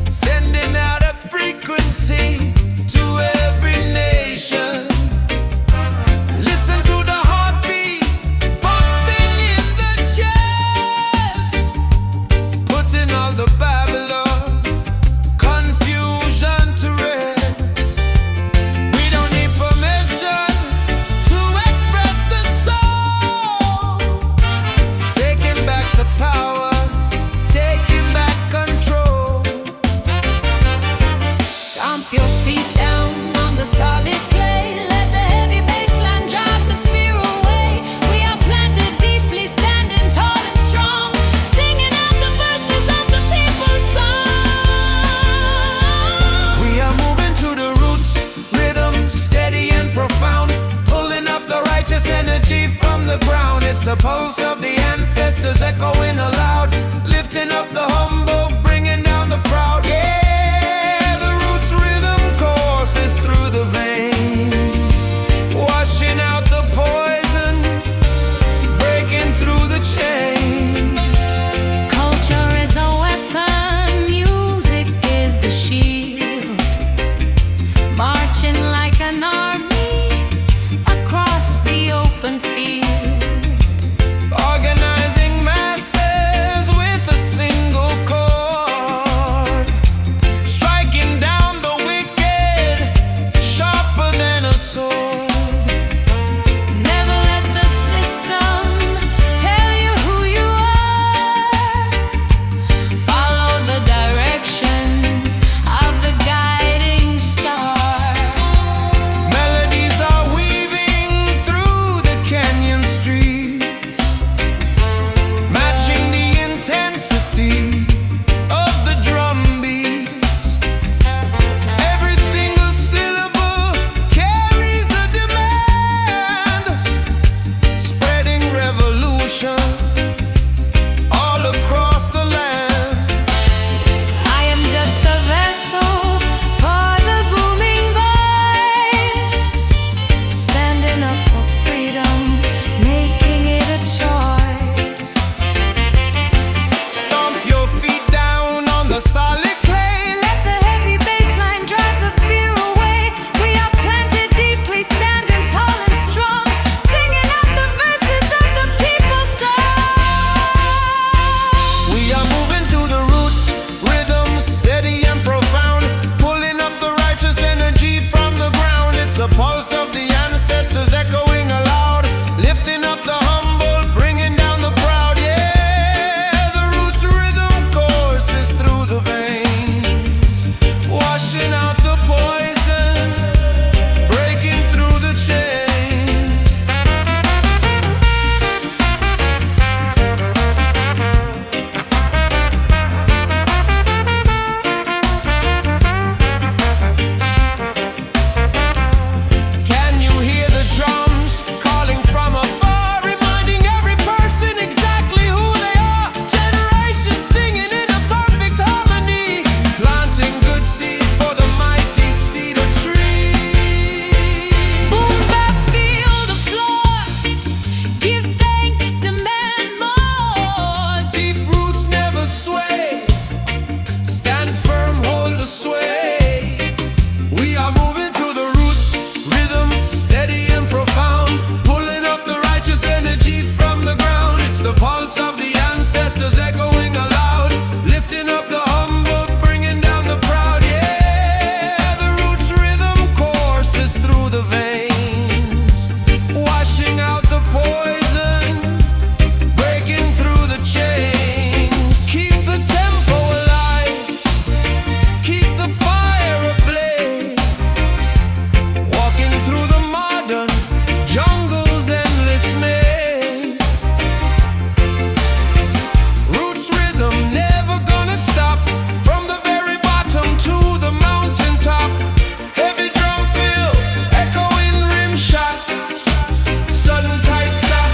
[SPEAKER 3] sending out a frequency to every nation. Listen It's the pulse of the ancestors echoing aloud, lifting up the humble, bringing down the proud. Yeah, the roots rhythm courses through the veins, washing out the poison, breaking through the chain.
[SPEAKER 1] Culture is a weapon, music is the shield, marching like an army across the open field.
[SPEAKER 3] Organizing masses with a single chord, striking down the wicked, sharper than a sword.
[SPEAKER 1] Never let the system tell you who you are. Follow the direction of the guiding star.
[SPEAKER 3] Melodies are weaving through the canyon streets, matching the intensity of the drum beats. Every single syllable carries a demand, spreading revolution all across the land.
[SPEAKER 1] I am just a vessel for the booming voice, standing up for freedom, making it a choice.
[SPEAKER 3] Stomp your feet down on the solid clay.
[SPEAKER 1] Let the heavy bassline drive the fear away. We are planted deeply, standing tall and strong, singing out the verses of the people's song.
[SPEAKER 3] We are moving to the roots, rhythm steady and profound, pulling up the righteous energy from the ground. It's the pulse of the ancestors echoing aloud, lifting up the humble, bringing down the proud. Yeah, the roots rhythm courses through the veins, washing out the poison, breaking through the chains. Can you hear the drums calling from afar, reminding every person exactly who they are? Generations singing in a perfect harmony, planting good seeds for the mighty cedar tree.
[SPEAKER 1] Boom bap, feel the floor. Give thanks, demand more.
[SPEAKER 3] Deep roots never sway, stand firm, hold the sway. We are moving to the roots, rhythm steady and profound, pulling up the righteous energy from the ground. It's the pulse of the ancestors echoing aloud, lifting up the humble, bringing down the proud. Yeah, the roots rhythm courses through the veins, washing out the poison, breaking through the chains. Keep the tempo alive, keep the fire ablaze, walking through the modern jungle's endless maze. Roots rhythm never gonna stop, from the very bottom to the mountain top. Heavy drum fill, echoing rim shot, sudden tight stop.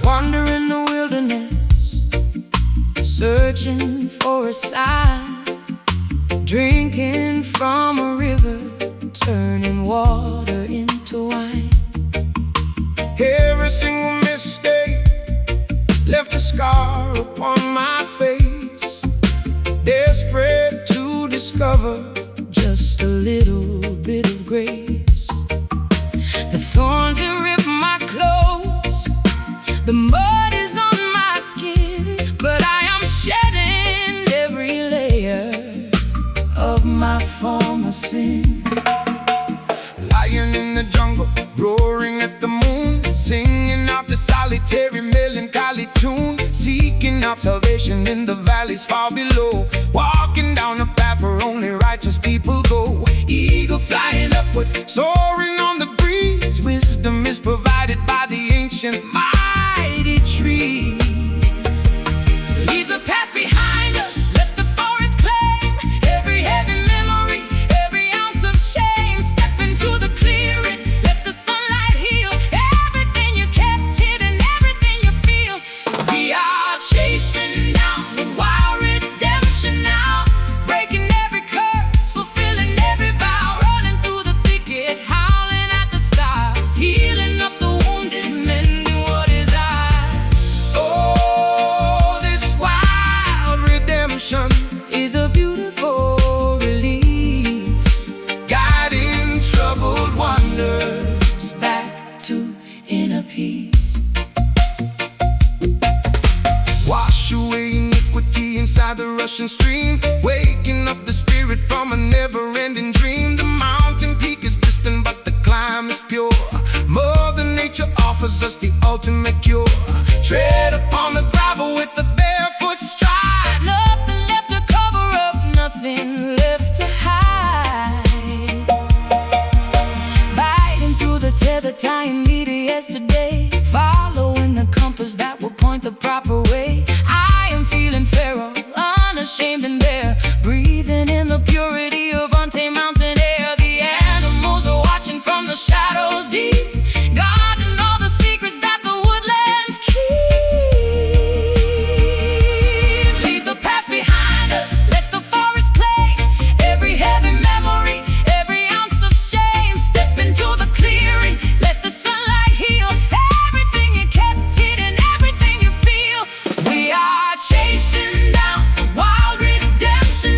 [SPEAKER 1] Wandering the wilderness, searching for a sign, drinking from a river, turning water into wine.
[SPEAKER 3] Every single mistake left a scar upon my face, desperate to discover
[SPEAKER 1] just a little bit of grace. The thorns that rip my clothes, the mud is on my skin, but I am shedding every layer of my former sin.
[SPEAKER 3] Lying in the jungle, roaring at the moon, singing out the solitary melancholy tune, seeking out salvation in the valleys far below, walking down a path where only righteous people go. Eagle flying upward, soaring on the breeze, wisdom is provided by the ancient mighty trees.
[SPEAKER 1] Leave the past behind us, let the forest claim every heavy memory, every ounce of shame. Step into the clearing, let the sunlight heal everything you kept hidden, everything you feel. We are chasing down the wild redemption now, breaking every curse, fulfilling every vow, running through the thicket, howling at the stars, healing up the wounded, mending what is ours.
[SPEAKER 3] Oh, this wild redemption
[SPEAKER 1] Is a beautiful release,
[SPEAKER 3] guiding troubled
[SPEAKER 1] wonders back to inner peace.
[SPEAKER 3] Wash away iniquity inside the rushing stream, waking up the spirit from a never-ending dream. The mountain peak is distant, but the climb is pure. Mother Nature offers us the ultimate cure. Tread upon the gravel with the barefoot stride.
[SPEAKER 1] Nothing left to cover up, nothing left to hide. Biting through the tether, tying me to yesterday, following the compass that will point the proper way. I am feeling feral, unashamed and bare, breathing in the purity of untamed mountain air. The animals are watching from the shadows deep, guarding all the secrets that the woodlands keep. Leave the past behind us, let the forest claim every heavy memory, every ounce of shame. Step into the clearing, let the sunlight heal everything you kept hidden, everything you feel. We are chasing down wild redemption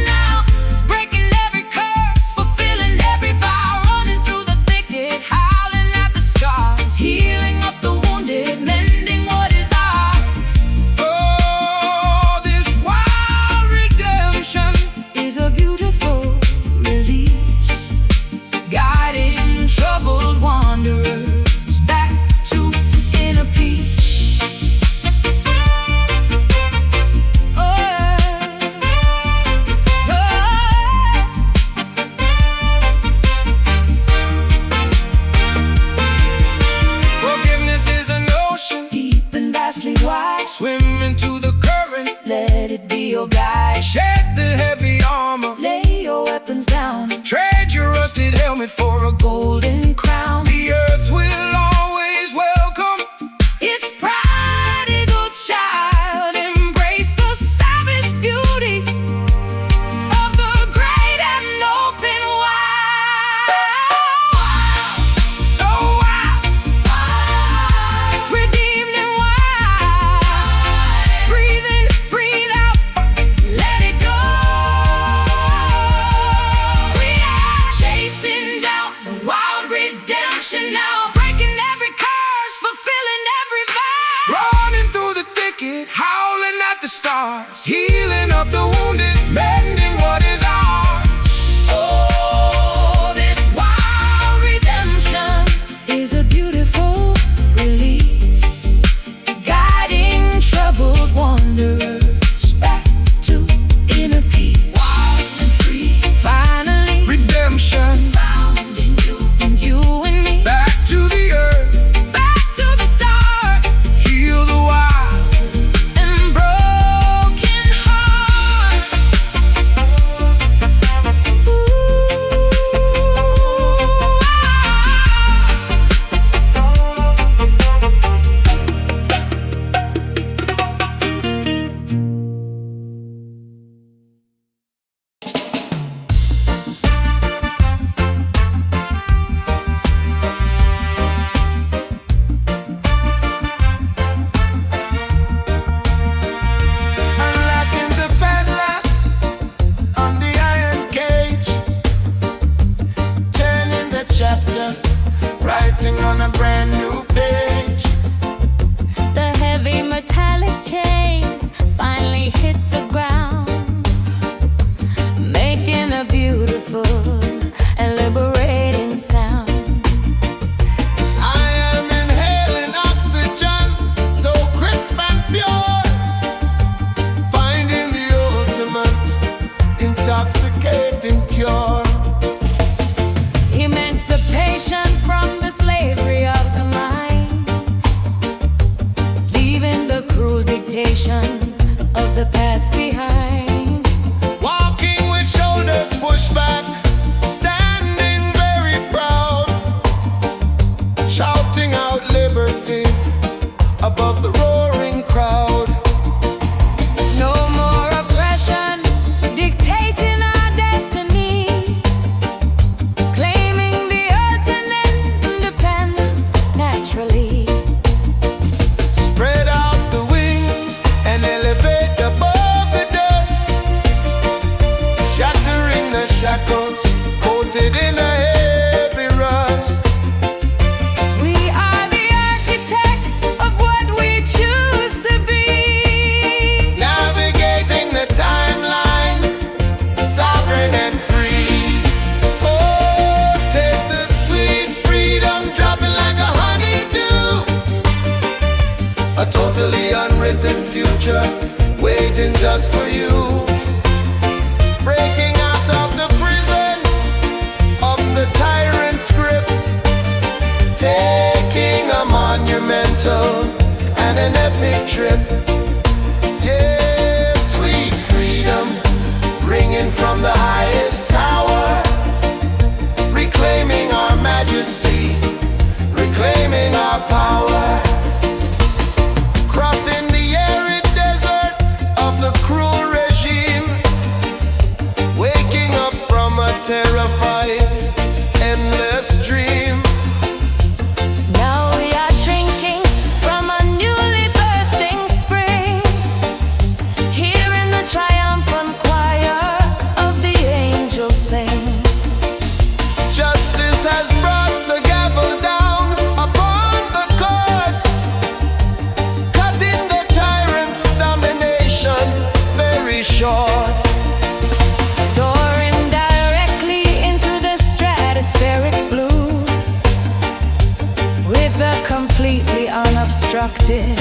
[SPEAKER 1] constructed,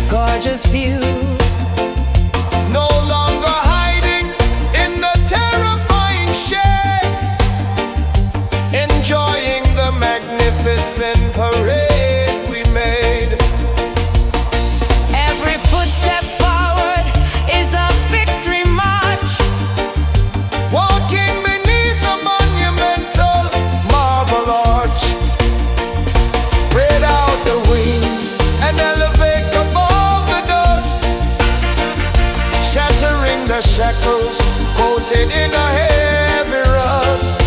[SPEAKER 1] gorgeous view.
[SPEAKER 3] No longer hiding in the terrifying shade, enjoying the magnificent parade we made.
[SPEAKER 1] Every footstep forward is a victory march.
[SPEAKER 3] Walking beneath a monumental marble arch, spread out the wings and elevate above the dust, shattering the shackles coated in a heavy rust.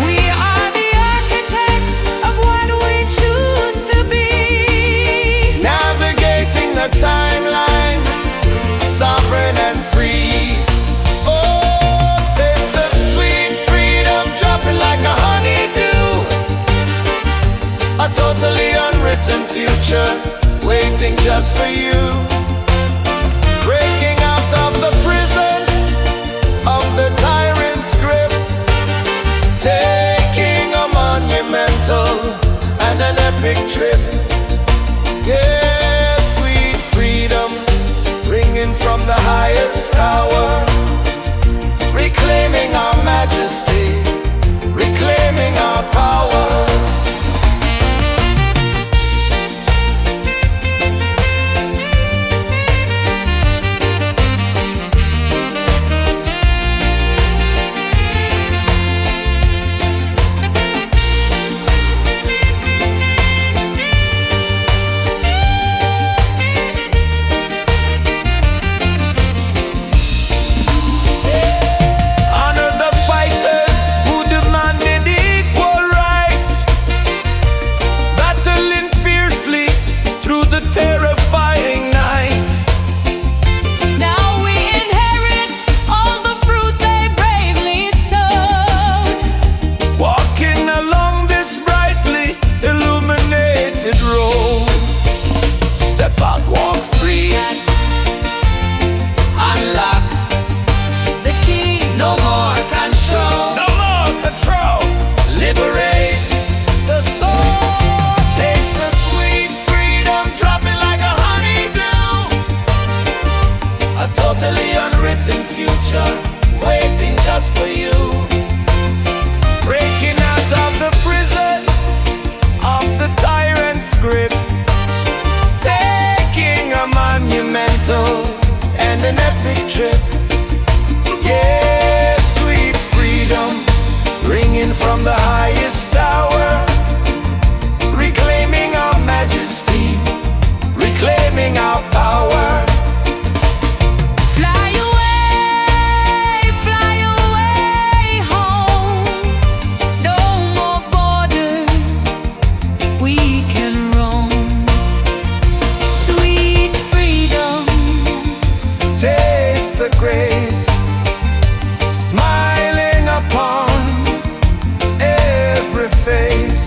[SPEAKER 1] We are the architects of what we choose to be,
[SPEAKER 3] Navigating the timeline, sovereign and free. Oh, taste the sweet freedom dropping like a honeydew. A totally unwritten future waiting just for you. Breaking out of the prison of the tyrant's grip, taking a monumental and an epic trip. Yeah, sweet freedom, ringing from the highest tower, reclaiming our majesty, reclaiming our power. Honor the fighters who demanded equal rights, battling fiercely through the terrifying nights.
[SPEAKER 1] now we inherit all the fruit they bravely sowed.
[SPEAKER 3] Walking along this brightly illuminated road, step out, walk free, unlock
[SPEAKER 1] The key,
[SPEAKER 3] no more control, no more control, liberate the soul. Taste the sweet freedom dropping like a honeydew. A totally unwritten future waiting just for you. Breaking out of the prison of the tyrant's grip, taking a monumental and an epic trip. Yeah, sweet freedom, ringing from the highest tower, reclaiming our majesty, reclaiming our power.
[SPEAKER 1] fly away home. No more borders, we can roam. Sweet freedom,
[SPEAKER 3] Taste the grace, smiling upon every face.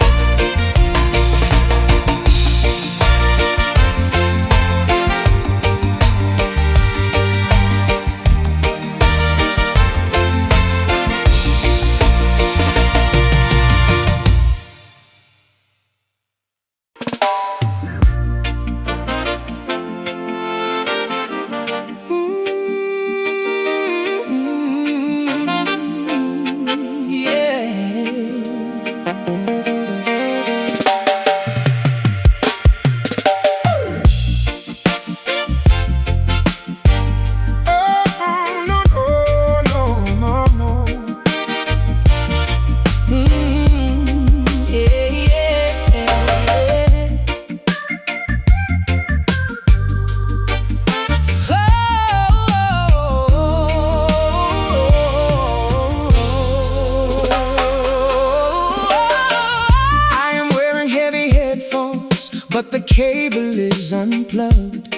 [SPEAKER 3] But the cable is unplugged.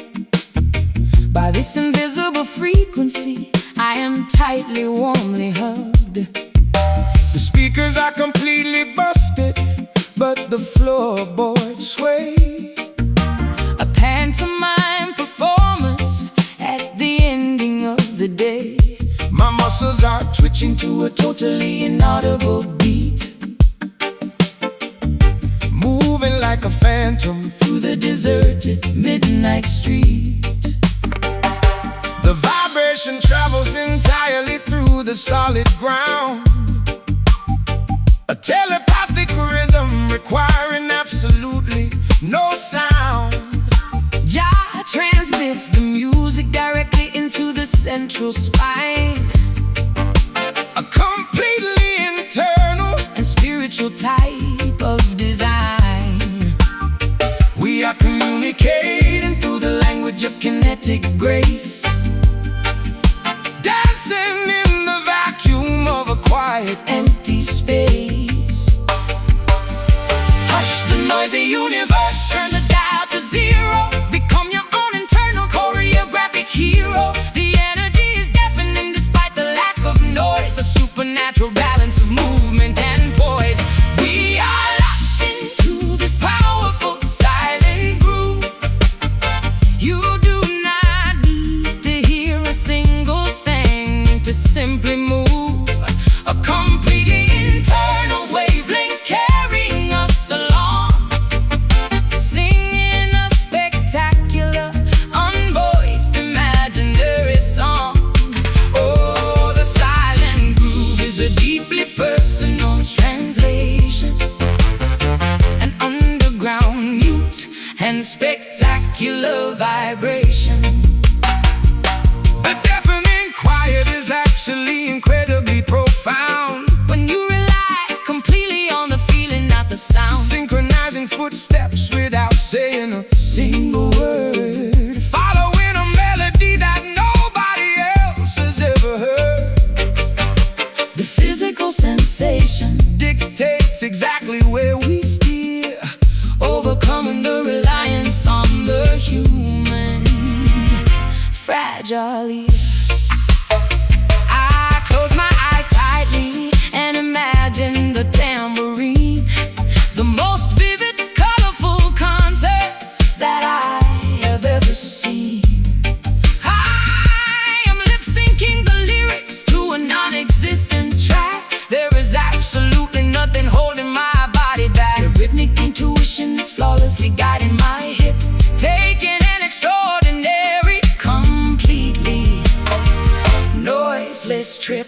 [SPEAKER 3] By this invisible frequency, I am tightly, warmly hugged. The speakers are completely busted, but the floorboards sway.
[SPEAKER 1] a pantomime performance at the ending of the day.
[SPEAKER 3] My muscles are twitching to a totally inaudible beat, moving like a phantom through
[SPEAKER 1] to the deserted midnight street.
[SPEAKER 3] The vibration travels entirely through the solid ground, a telepathic rhythm requiring absolutely no sound.
[SPEAKER 1] Jah transmits the music directly into the central spine,
[SPEAKER 3] A completely internal
[SPEAKER 1] and spiritual type of design.
[SPEAKER 3] We are communicating through the language of
[SPEAKER 1] Kinetic grace,
[SPEAKER 3] dancing in the vacuum of a quiet
[SPEAKER 1] empty space. Hush the noisy universe, turn the dial to zero. Become your own internal choreographic hero. The energy is deafening despite the lack of noise, a supernatural balance of movement and poise. We are locked into this powerful silent groove. You do not need to hear a single thing to simply move. A completely internal wavelength carrying us along, singing a spectacular, unvoiced, imaginary song. Oh, the silent groove is a deeply personal translation, an underground mute and spectacular vibration.
[SPEAKER 3] The deafening quiet is actually incredibly profound,
[SPEAKER 1] When you rely completely on the feeling, not the sound.
[SPEAKER 3] synchronizing footsteps without saying a
[SPEAKER 1] Single word,
[SPEAKER 3] following a melody that nobody else has ever heard.
[SPEAKER 1] the physical sensation,
[SPEAKER 3] Dictates exactly where we steer,
[SPEAKER 1] overcoming the reliance on the human fragile ear. I close my eyes tightly and imagine the tambourine, the most vivid, colorful concert that I have ever seen. I am lip-syncing the lyrics to a non-existent track. There is absolutely nothing holding my body back. The rhythmic intuition is flawlessly guiding my hip, taking an extraordinary, completely noiseless trip.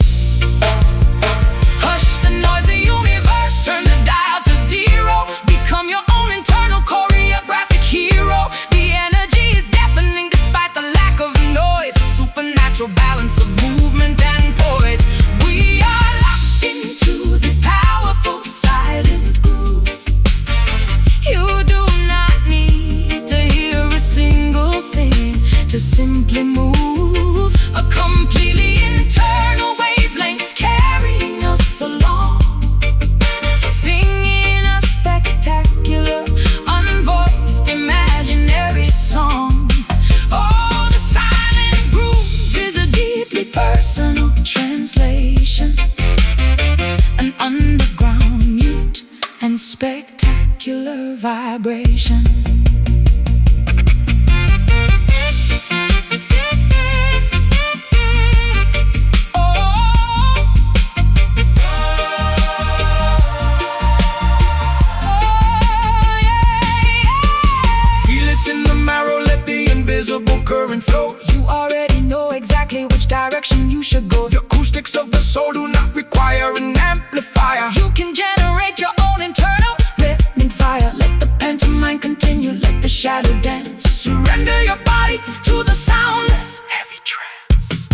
[SPEAKER 1] Hush the noisy universe, turn the dial to zero. Become your own internal choreographic hero. The energy is deafening despite the lack of noise, a supernatural balance of movement and poise. We are locked into this powerful silent groove. You do not need to hear a single thing to simply move. A completely internal wavelength carrying us along, singing a spectacular, unvoiced, imaginary song. Oh, the silent groove is a deeply personal translation, an underground mute and spectacular vibration.
[SPEAKER 3] feel it in the marrow, let the invisible current flow.
[SPEAKER 1] You already know exactly which direction you should go.
[SPEAKER 3] The acoustics of the soul do not require an amplifier.
[SPEAKER 1] You can generate your own internal rhythmic fire. Let the pantomime continue, let the shadow dance.
[SPEAKER 3] Surrender your body
[SPEAKER 1] To the soundless,
[SPEAKER 3] heavy trance.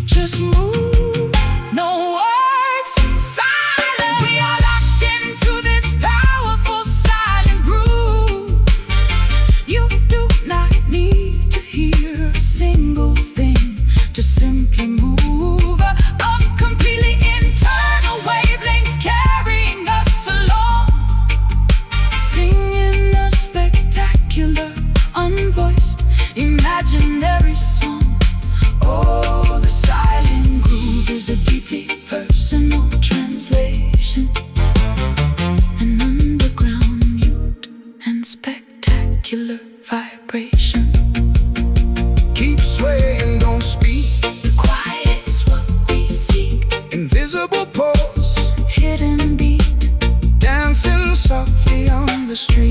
[SPEAKER 1] just move, no words, silent. We are locked into this powerful silent groove. You do not need to hear a single thing to simply move. A completely internal wavelength carrying us along, singing a spectacular, unvoiced, imaginary song. Oh, the silent groove is a deeply personal translation, an underground mute and spectacular vibration.
[SPEAKER 3] Keep swaying, don't speak.
[SPEAKER 1] The quiet is what we seek,
[SPEAKER 3] Invisible pose,
[SPEAKER 1] hidden beat,
[SPEAKER 3] dancing softly on the street.